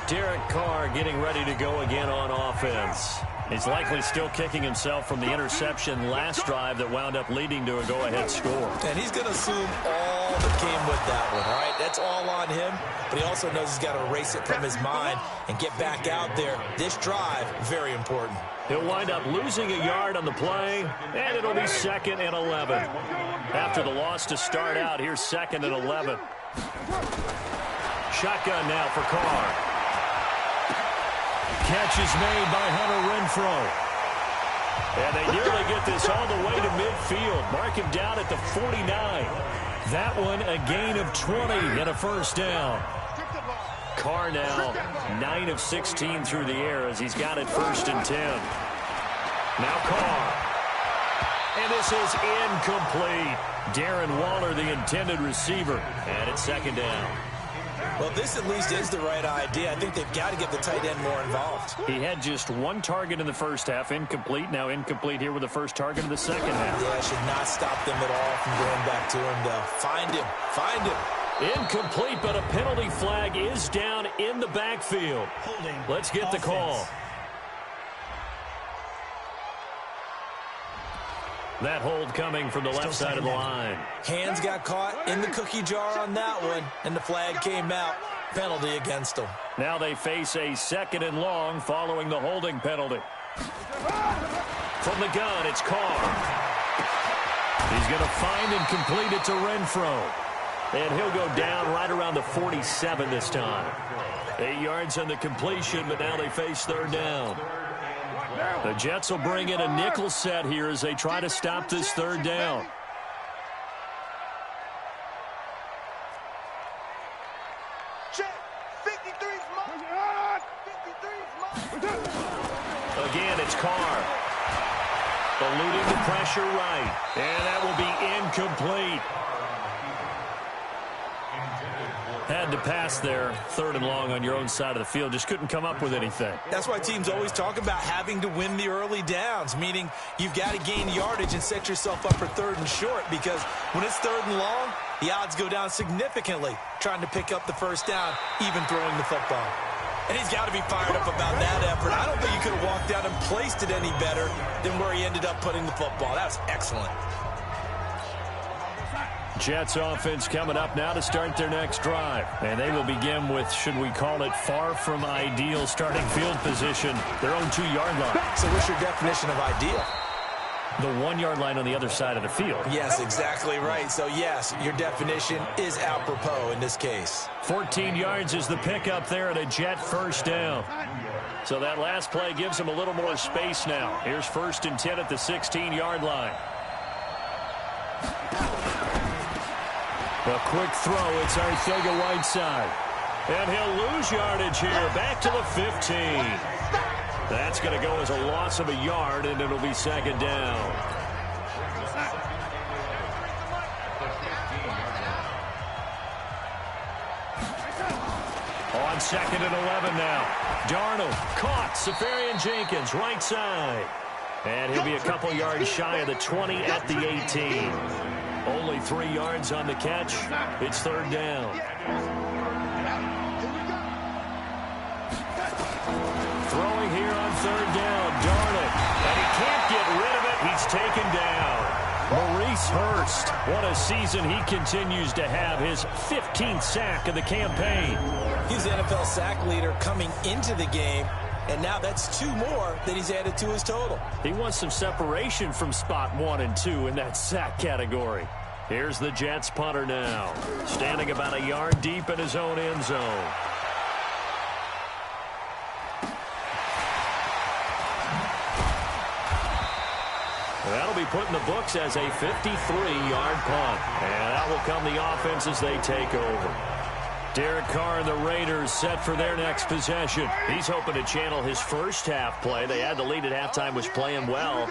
Derek Carr getting ready to go again on offense. He's likely still kicking himself from the interception last drive that wound up leading to a go-ahead score. And he's going to assume all that came with that one, all right? That's all on him, but he also knows he's got to erase it from his mind and get back out there. This drive, very important. He'll wind up losing a yard on the play, and it'll be 2nd and 11. After the loss to start out, here's 2nd and 11. Shotgun now for Carr. Catch is made by Hunter Renfrow. And they nearly get this all the way to midfield. Mark him down at the 49. That one a gain of 20 and a first down. Carr now 9 of 16 through the air as he's got it 1st and 10. Now Carr. And this is incomplete. Darren Waller, the intended receiver. And it's second down. Well, this at least is the right idea. I think they've got to get the tight end more involved. He had just one target in the first half, incomplete. Now incomplete here with the first target of the second half. Yeah, should not stop them at all from going back to him, though. Find him. Find him. Incomplete, but a penalty flag is down in the backfield. Holding. Let's get the call. That hold coming from the left side of the line. Hands got caught in the cookie jar on that one, and the flag came out. Penalty against them. Now they face a second and long following the holding penalty. From the gun, it's Carr. He's going to find and complete it to Renfro. And he'll go down right around the 47 this time. 8 yards on the completion, but now they face third down. The Jets will bring in a nickel set here as they try to stop this third down. Again, it's Carr. Eluding the pressure right. And that will be incomplete. Had to pass there, third and long on your own side of the field. Just couldn't come up with anything. That's why teams always talk about having to win the early downs, meaning you've got to gain yardage and set yourself up for third and short, because when it's third and long, the odds go down significantly trying to pick up the first down, even throwing the football. And he's got to be fired up about that effort. I don't think he could have walked out and placed it any better than where he ended up putting the football. That was excellent. Jets offense coming up now to start their next drive. And they will begin with, should we call it, far from ideal starting field position, their own 2-yard line. So what's your definition of ideal? The 1-yard line on the other side of the field. Yes, exactly right. So, yes, your definition is apropos in this case. 14 yards is the pickup there at a Jet first down. So that last play gives them a little more space now. Here's 1st and 10 at the 16-yard line. A quick throw. It's Arcega-Whiteside. And he'll lose yardage here. Back to the 15. That's going to go as a loss of a yard, and it'll be second down. On 2nd and 11 now. Darnold caught. Safarian Jenkins, right side. And he'll be a couple yards shy of the 20 at the 18. Only 3 yards on the catch. It's third down. Throwing here on third down, Darnold. And he can't get rid of it. He's taken down. Maurice Hurst. What a season he continues to have. His 15th sack of the campaign. He's the NFL sack leader coming into the game. And now that's 2 more that he's added to his total. He wants some separation from spot 1 and 2 in that sack category. Here's the Jets punter now. Standing about a yard deep in his own end zone. That'll be put in the books as a 53-yard punt. And that will come the offense as they take over. Derek Carr and the Raiders set for their next possession. He's hoping to channel his first half play. They had the lead at halftime, was playing well.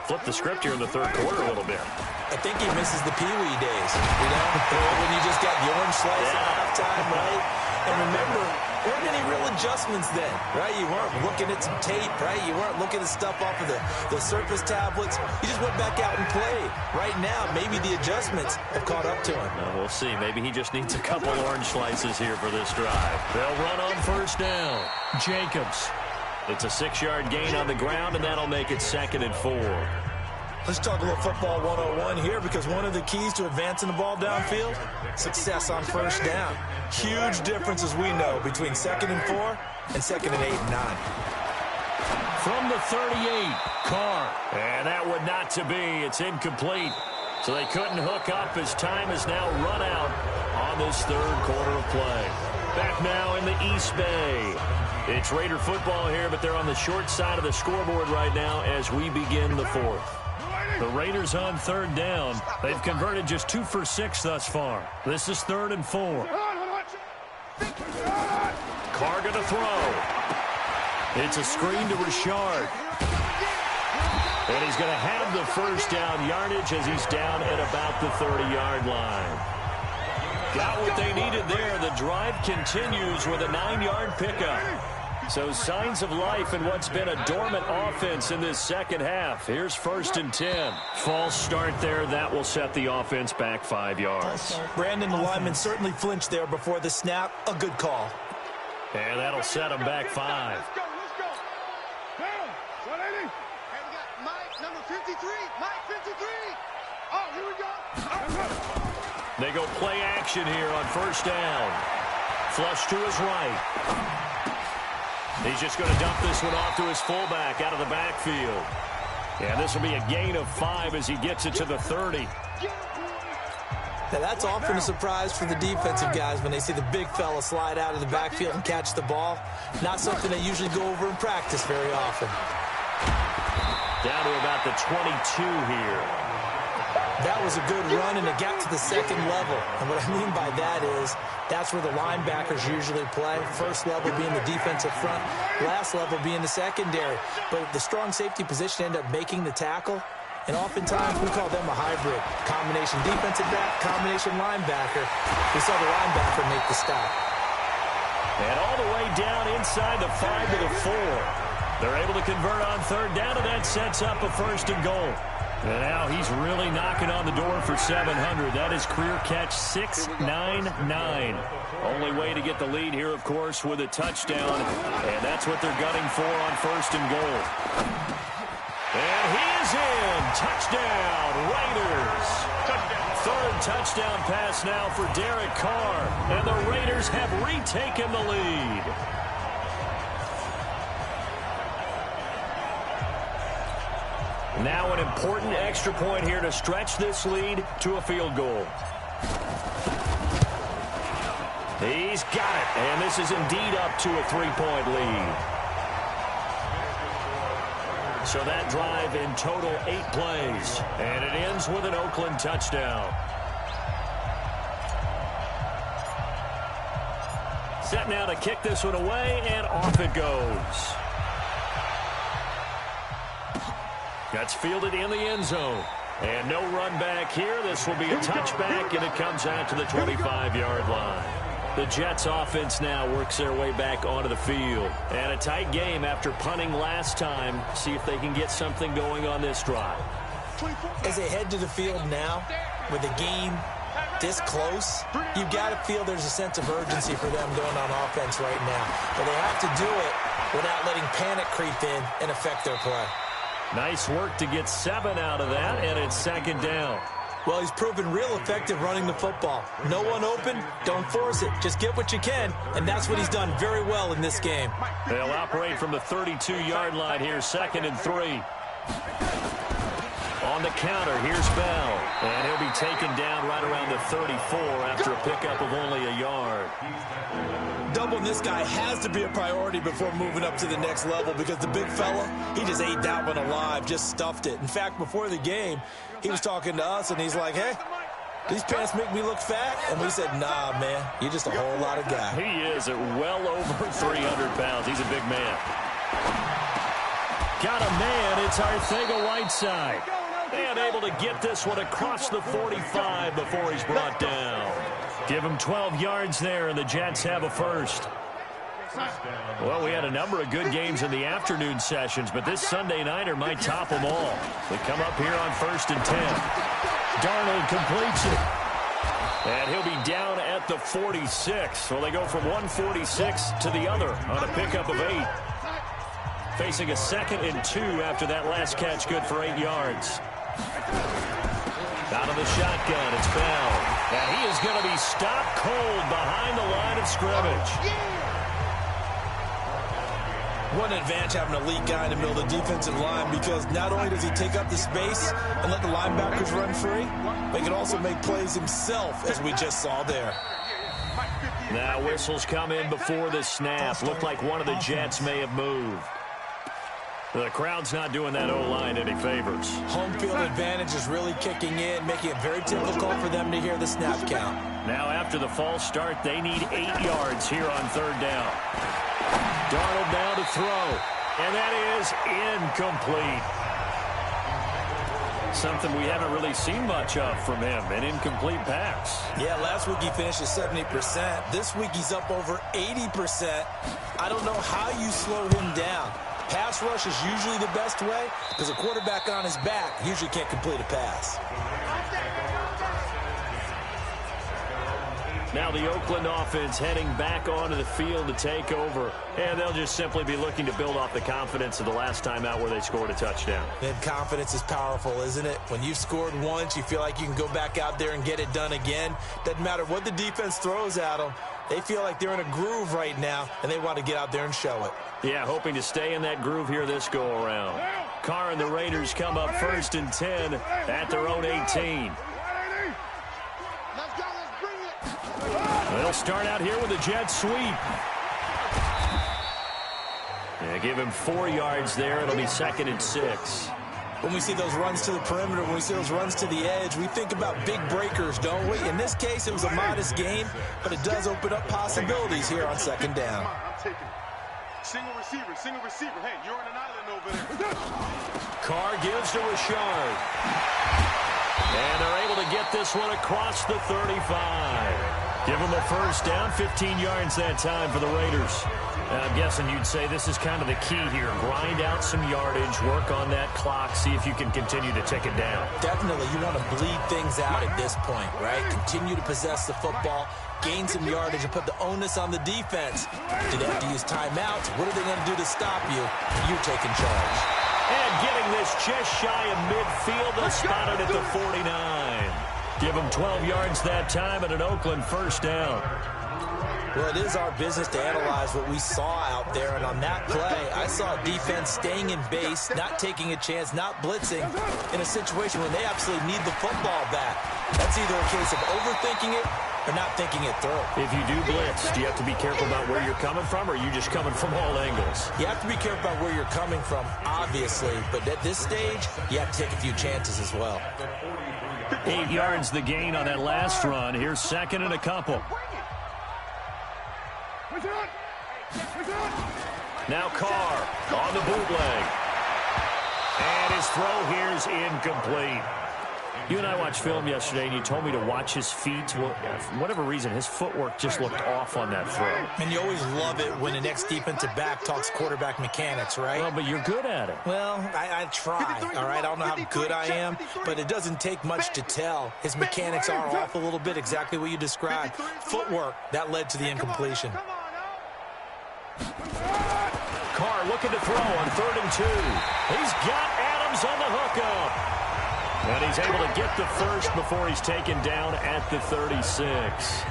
Flip the script here in the third quarter a little bit. I think he misses the Pee-wee days, you know, when you just got the orange slice at halftime, right? And remember, there weren't any real adjustments then, right? You weren't looking at some tape, right? You weren't looking at stuff off of the surface tablets. You just went back out and played. Right now, maybe the adjustments have caught up to him. We'll see. Maybe he just needs a couple orange slices here for this drive. They'll run on first down. Jacobs. It's a 6-yard gain on the ground, and that'll make it 2nd and 4. Let's talk a little football 101 here, because one of the keys to advancing the ball downfield, success on first down. Huge difference, as we know, between 2nd and 4 and 2nd and 8 and 9. From the 38, Carr. And that would not to be. It's incomplete. So they couldn't hook up as time is now run out on this third quarter of play. Back now in the East Bay. It's Raider football here, but they're on the short side of the scoreboard right now as we begin the fourth. The Raiders on third down. They've converted just 2 for 6 thus far. This is 3rd and 4. Carr going to throw. It's a screen to Richard. And he's going to have the first down yardage as he's down at about the 30-yard line. Got what they needed there. The drive continues with a 9-yard pickup. So signs of life in what's been a dormant offense in this second half. Here's 1st and 10. False start there. That will set the offense back 5 yards. Brandon, the lineman certainly flinched there before the snap. A good call. And that'll set him back 5. Let's go. Down. 180. Hey, we got Mike, number 53. Mike, 53. Oh, here we go. They go play action here on 1st down. Flush to his right. He's just going to dump this one off to his fullback out of the backfield. And this will be a gain of 5 as he gets it to the 30. Now, that's often a surprise for the defensive guys when they see the big fella slide out of the backfield and catch the ball. Not something they usually go over in practice very often. Down to about the 22 here. That was a good run, and it got to the second level. And what I mean by that is that's where the linebackers usually play. First level being the defensive front, last level being the secondary. But the strong safety position ended up making the tackle. And oftentimes we call them a hybrid. Combination defensive back, combination linebacker. We saw the linebacker make the stop. And all the way down inside the 5 to the 4. They're able to convert on 3rd down, and that sets up a 1st and goal. And now he's really knocking on the door for 700. That is career catch 699. Only way to get the lead here, of course, with a touchdown. And that's what they're gunning for on 1st and goal. And he is in. Touchdown, Raiders. Third touchdown pass now for Derek Carr. And the Raiders have retaken the lead. Now an important extra point here to stretch this lead to a field goal. He's got it, and this is indeed up to a 3-point lead. So that drive in total 8 plays, and it ends with an Oakland touchdown. Set now to kick this one away, and off it goes. That's fielded in the end zone. And no run back here. This will be a touchback, and it comes out to the 25-yard line. The Jets offense now works their way back onto the field. And a tight game after punting last time. See if they can get something going on this drive. As they head to the field now, with the game this close, you've got to feel there's a sense of urgency for them going on offense right now. But they have to do it without letting panic creep in and affect their play. Nice work to get 7 out of that, and it's 2nd down. Well, he's proven real effective running the football. No one open, don't force it. Just get what you can, and that's what he's done very well in this game. They'll operate from the 32-yard line here, 2nd and 3. On the counter, here's Bell, and he'll be taken down right around the 34 after a pickup of only a yard. Doubling this guy has to be a priority before moving up to the next level because the big fella, he just ate that one alive, just stuffed it. In fact, before the game, he was talking to us, and he's like, hey, these pants make me look fat? And we said, nah, man, you're just a whole lot of guy. He is at well over 300 pounds. He's a big man. Got a man. It's Arcega-Whiteside. And able to get this one across the 45 before he's brought down. Give him 12 yards there, and the Jets have a first. Well, we had a number of good games in the afternoon sessions, but this Sunday nighter might top them all. They come up here on 1st and 10. Darnold completes it. And he'll be down at the 46. Well, they go from 146 to the other on a pickup of 8. Facing a 2nd and 2 after that last catch, good for 8 yards. Out of the shotgun, it's Bell. And he is going to be stopped cold behind the line of scrimmage. What an advantage having an elite guy in the middle of the defensive line, because not only does he take up the space and let the linebackers run free, but he can also make plays himself, as we just saw there. Now whistles come in before the snap. Looked like one of the Jets may have moved. The crowd's not doing that O-line any favors. Home field advantage is really kicking in, making it very difficult for them to hear the snap count. Now after the false start, they need 8 yards here on 3rd down. Darnold now to throw, and that is incomplete. Something we haven't really seen much of from him, an incomplete pass. Yeah, last week he finished at 70%. This week he's up over 80%. I don't know how you slow him down. Pass rush is usually the best way because a quarterback on his back usually can't complete a pass. Now the Oakland offense heading back onto the field to take over. And they'll just simply be looking to build off the confidence of the last time out where they scored a touchdown. And confidence is powerful, isn't it? When you've scored once, you feel like you can go back out there and get it done again. Doesn't matter what the defense throws at them. They feel like they're in a groove right now, and they want to get out there and show it. Yeah, hoping to stay in that groove here this go-around. Carr and the Raiders come up 1st and 10 at their own 18. They'll start out here with a jet sweep. Yeah, give him 4 yards there. It'll be 2nd and 6. When we see those runs to the perimeter, when we see those runs to the edge, we think about big breakers, don't we? In this case, it was a modest gain, but it does open up possibilities here on 2nd down. I'm taking it. Single receiver. Hey, you're on an island over there. Carr gives to Richard. And they're able to get this one across the 35. Give them a 1st down, 15 yards that time for the Raiders. And I'm guessing you'd say this is kind of the key here. Grind out some yardage, work on that clock, see if you can continue to tick it down. Definitely, you want to bleed things out at this point, right? Continue to possess the football, gain some yardage, and put the onus on the defense. Do they have to use timeouts? What are they going to do to stop you? You're taking charge. And getting this just shy of midfield, they'll spot it at the 49. Give them 12 yards that time and an Oakland 1st down. Well, it is our business to analyze what we saw out there, and on that play, I saw a defense staying in base, not taking a chance, not blitzing, in a situation when they absolutely need the football back. That's either a case of overthinking it or not thinking it through. If you do blitz, do you have to be careful about where you're coming from, or are you just coming from all angles? You have to be careful about where you're coming from, obviously, but at this stage, you have to take a few chances as well. 8 yards the gain on that last run. Here's 2nd and a couple. Now Carr on the bootleg. And his throw here's incomplete. You and I watched film yesterday, and you told me to watch his feet. Well, for whatever reason, his footwork just looked off on that throw. And you always love it when the next defensive back talks quarterback mechanics, right? Well, but you're good at it. Well, I try, all right? I don't know how good I am, but it doesn't take much to tell. His mechanics are off a little bit, exactly what you described. Footwork, that led to the incompletion. Carr looking to throw on 3rd and 2. He's got Adams on the hookup. And he's able to get the 1st before he's taken down at the 36.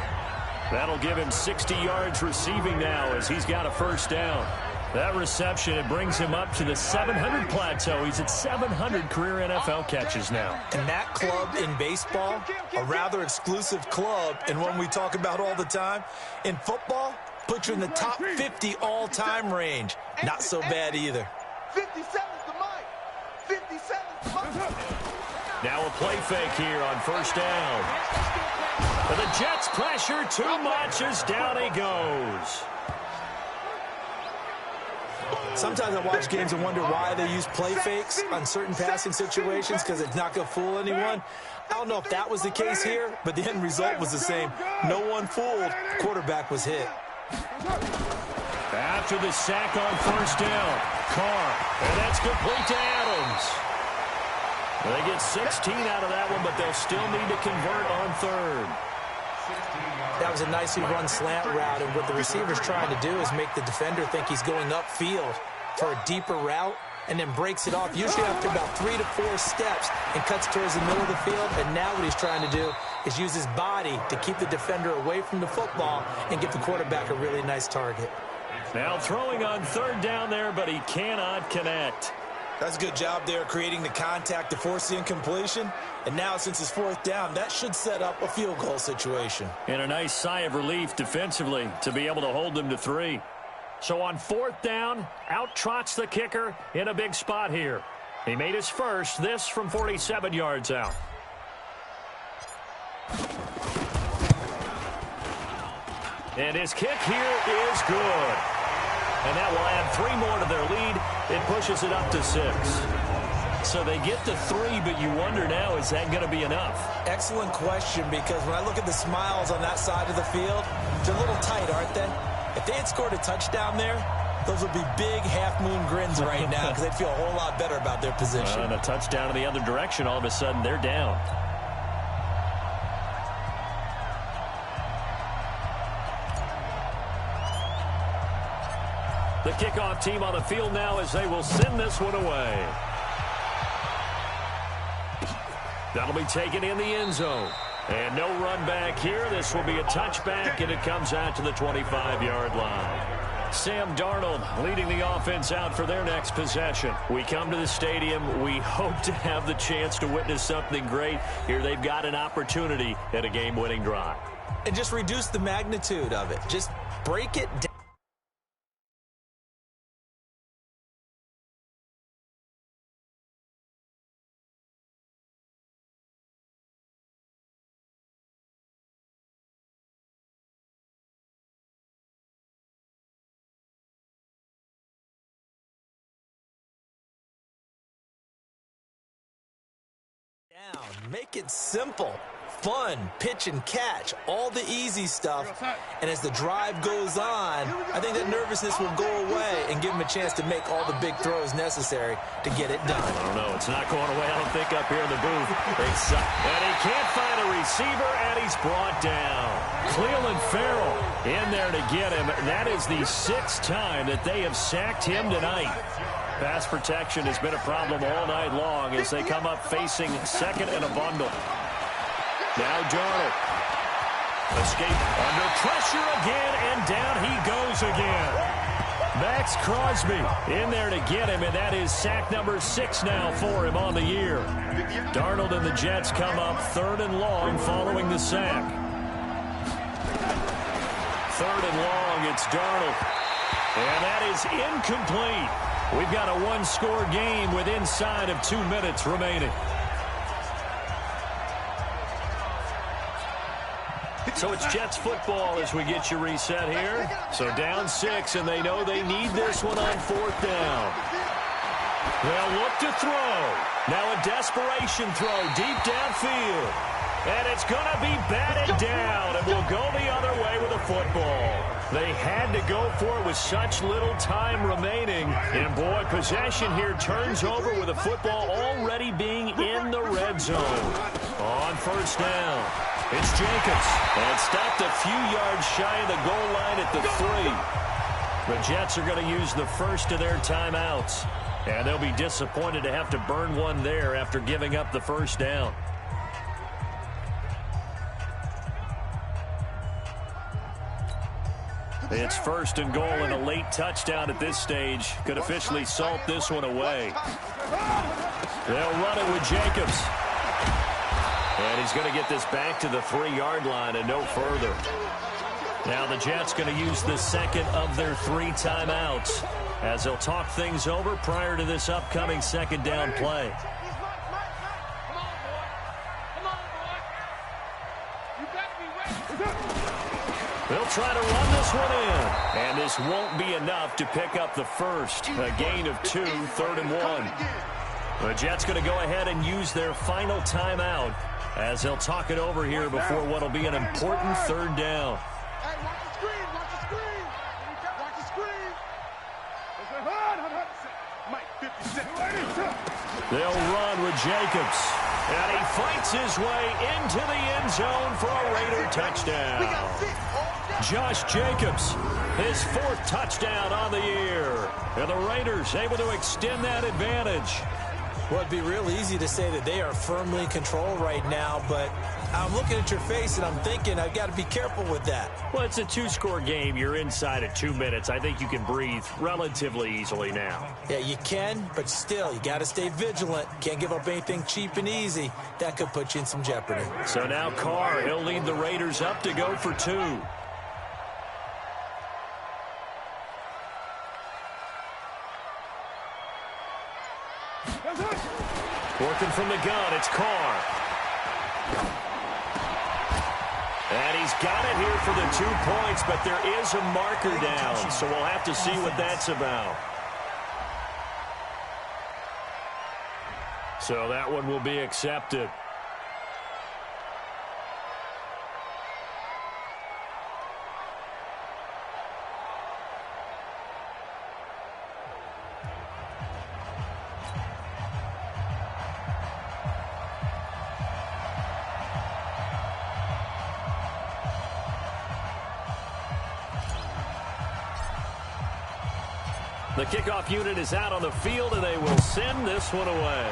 That'll give him 60 yards receiving now as he's got a 1st down. That reception, it brings him up to the 700 plateau. He's at 700 career NFL catches now. And that club in baseball, a rather exclusive club, and one we talk about all the time. In football, puts you in the top 50 all-time range. Not so bad either. 57's the mic. 57's the mic. Now a play fake here on 1st down. But the Jets pressure too much as down he goes. Sometimes I watch games and wonder why they use play fakes on certain passing situations because it's not going to fool anyone. I don't know if that was the case here, but the end result was the same. No one fooled. The quarterback was hit. After the sack on 1st down, Carr, and that's complete to Adams. Well, they get 16 out of that one, but they'll still need to convert on 3rd. That was a nicely run slant route, and what the receiver's trying to do is make the defender think he's going upfield for a deeper route and then breaks it off, usually after about 3 to 4 steps, and cuts towards the middle of the field. And now what he's trying to do is use his body to keep the defender away from the football and give the quarterback a really nice target. Now throwing on 3rd down there, but he cannot connect. That's a good job there creating the contact to force the incompletion. And now since it's 4th down, that should set up a field goal situation. And a nice sigh of relief defensively to be able to hold them to 3. So on 4th down, out trots the kicker in a big spot here. He made his first, this from 47 yards out. And his kick here is good. And that will add 3 more to their lead. It pushes it up to 6. So they get the 3, but you wonder now, is that going to be enough? Excellent question, because when I look at the smiles on that side of the field, they're a little tight, aren't they? If they had scored a touchdown there, those would be big half-moon grins right now because they'd feel a whole lot better about their position. And a touchdown in the other direction, all of a sudden they're down. The kickoff team on the field now as they will send this one away. That'll be taken in the end zone. And no run back here. This will be a touchback, and it comes out to the 25-yard line. Sam Darnold leading the offense out for their next possession. We come to the stadium. We hope to have the chance to witness something great. Here they've got an opportunity at a game-winning drive. And just reduce the magnitude of it. Just break it down. Make it simple, fun, pitch and catch, all the easy stuff. And as the drive goes on, I think that nervousness will go away and give him a chance to make all the big throws necessary to get it done. I don't know. It's not going away, I don't think, up here in the booth. And he can't find a receiver, and he's brought down. Cleveland Farrell in there to get him. That is the 6th time that they have sacked him tonight. Pass protection has been a problem all night long as they come up facing second and a bundle. Now Darnold. Escape under pressure again, and down he goes again. Max Crosby in there to get him, and that is sack number 6 now for him on the year. Darnold and the Jets come up 3rd and long following the sack. 3rd and long, it's Darnold. And that is incomplete. We've got a one-score game with inside of 2 minutes remaining. So it's Jets football as we get you reset here. So down 6, and they know they need this one on 4th down. They'll look to throw. Now a desperation throw deep downfield. And it's going to be batted down, and we'll go the other way with the football. They had to go for it with such little time remaining. And, boy, possession here turns over with the football already being in the red zone. On 1st down, it's Jacobs. And stopped a few yards shy of the goal line at the 3. The Jets are going to use the first of their timeouts. And they'll be disappointed to have to burn one there after giving up the 1st down. It's 1st and goal, and a late touchdown at this stage could officially salt this one away. They'll run it with Jacobs. And he's going to get this back to the 3-yard line and no further. Now the Jets going to use the second of their 3 timeouts as they'll talk things over prior to this upcoming 2nd down play. They'll try to run this one in. And this won't be enough to pick up the first. A gain of 2, 3rd and 1. The Jets going to go ahead and use their final timeout as they'll talk it over here before what will be an important 3rd down. Hey, watch the screen, watch the screen. Watch the screen. Mike, 50 seconds. They'll run with Jacobs. And he fights his way into the end zone for a Raider touchdown. Josh Jacobs, his 4th touchdown on the year. And the Raiders able to extend that advantage. Well, it'd be real easy to say that they are firmly in control right now, but I'm looking at your face and I'm thinking I've got to be careful with that. Well, it's a 2-score game. You're inside at 2 minutes. I think you can breathe relatively easily now. Yeah, you can, but still, you got to stay vigilant. Can't give up anything cheap and easy. That could put you in some jeopardy. So now Carr, he'll lead the Raiders up to go for 2. Working from the gun, it's Carr. And he's got it here for the 2 points, but there is a marker down, so we'll have to see what that's about. So that one will be accepted. The kickoff unit is out on the field, and they will send this one away.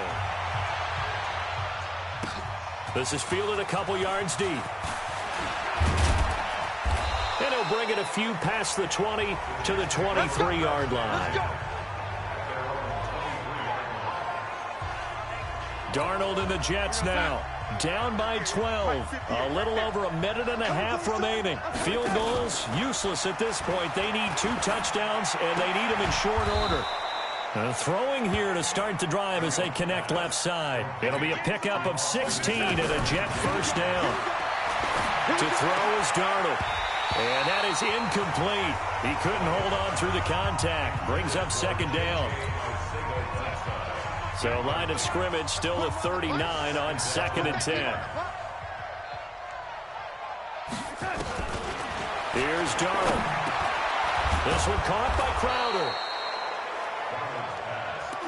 This is fielded a couple yards deep. And he'll bring it a few past the 20 to the 23-yard line. Darnold and the Jets now. Down by 12. A little over a minute and a half remaining. Field goals, useless at this point. They need 2 touchdowns, and they need them in short order. Throwing here to start the drive as they connect left side. It'll be a pickup of 16 and a Jet first down. To throw is Darnold. And that is incomplete. He couldn't hold on through the contact. Brings up second down. So line of scrimmage still a 39 on 2nd and 10. Here's Darnold. This one caught by Crowder.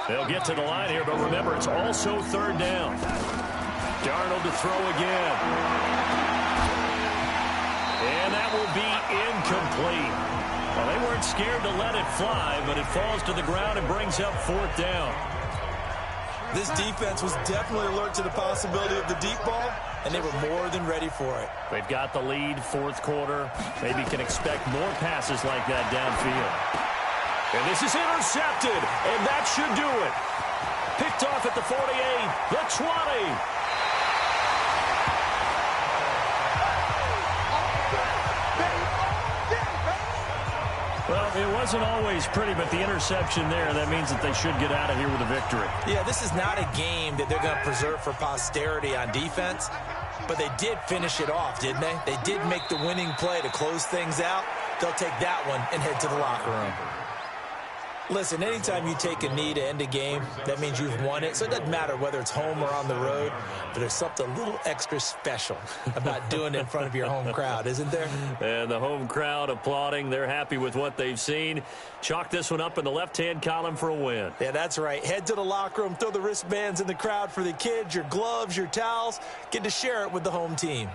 They'll get to the line here, but remember, it's also 3rd down. Darnold to throw again. And that will be incomplete. Well, they weren't scared to let it fly, but it falls to the ground and brings up 4th down. This defense was definitely alert to the possibility of the deep ball, and they were more than ready for it. They've got the lead, 4th quarter. Maybe can expect more passes like that downfield. And this is intercepted, and that should do it. Picked off at the 48, the 20. Well, it wasn't always pretty, but the interception there, that means that they should get out of here with a victory. Yeah, this is not a game that they're going to preserve for posterity on defense, but they did finish it off, didn't they? They did make the winning play to close things out. They'll take that one and head to the locker room. Listen, anytime you take a knee to end a game, that means you've won it. So it doesn't matter whether it's home or on the road, but there's something a little extra special about doing it in front of your home crowd, isn't there? And the home crowd applauding. They're happy with what they've seen. Chalk this one up in the left-hand column for a win. Yeah, that's right. Head to the locker room, throw the wristbands in the crowd for the kids, your gloves, your towels. Get to share it with the home team.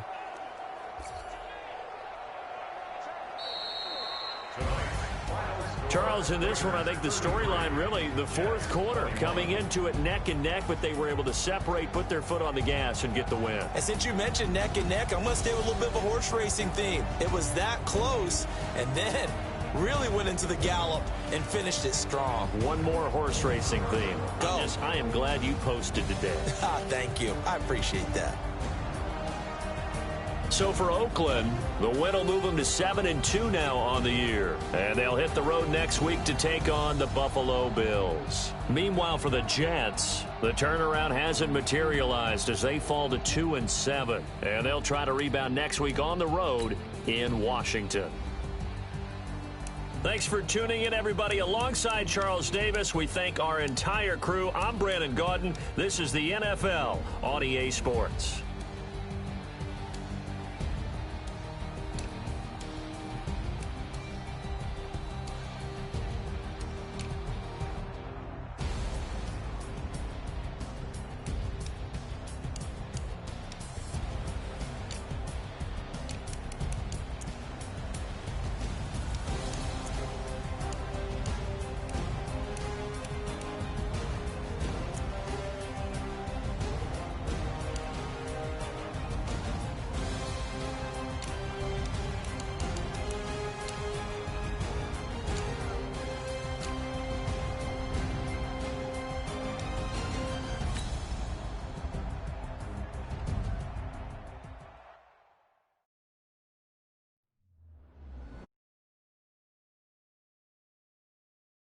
Charles, in this one, I think the storyline really, the 4th quarter, coming into it neck and neck, but they were able to separate, put their foot on the gas, and get the win. And since you mentioned neck and neck, I'm going to stay with a little bit of a horse racing theme. It was that close, and then really went into the gallop and finished it strong. One more horse racing theme. Go. I am glad you posted today. Thank you. I appreciate that. So for Oakland, the win will move them to 7-2 now on the year. And they'll hit the road next week to take on the Buffalo Bills. Meanwhile, for the Jets, the turnaround hasn't materialized as they fall to 2-7. And they'll try to rebound next week on the road in Washington. Thanks for tuning in, everybody. Alongside Charles Davis, we thank our entire crew. I'm Brandon Gaudin. This is the NFL on EA Sports.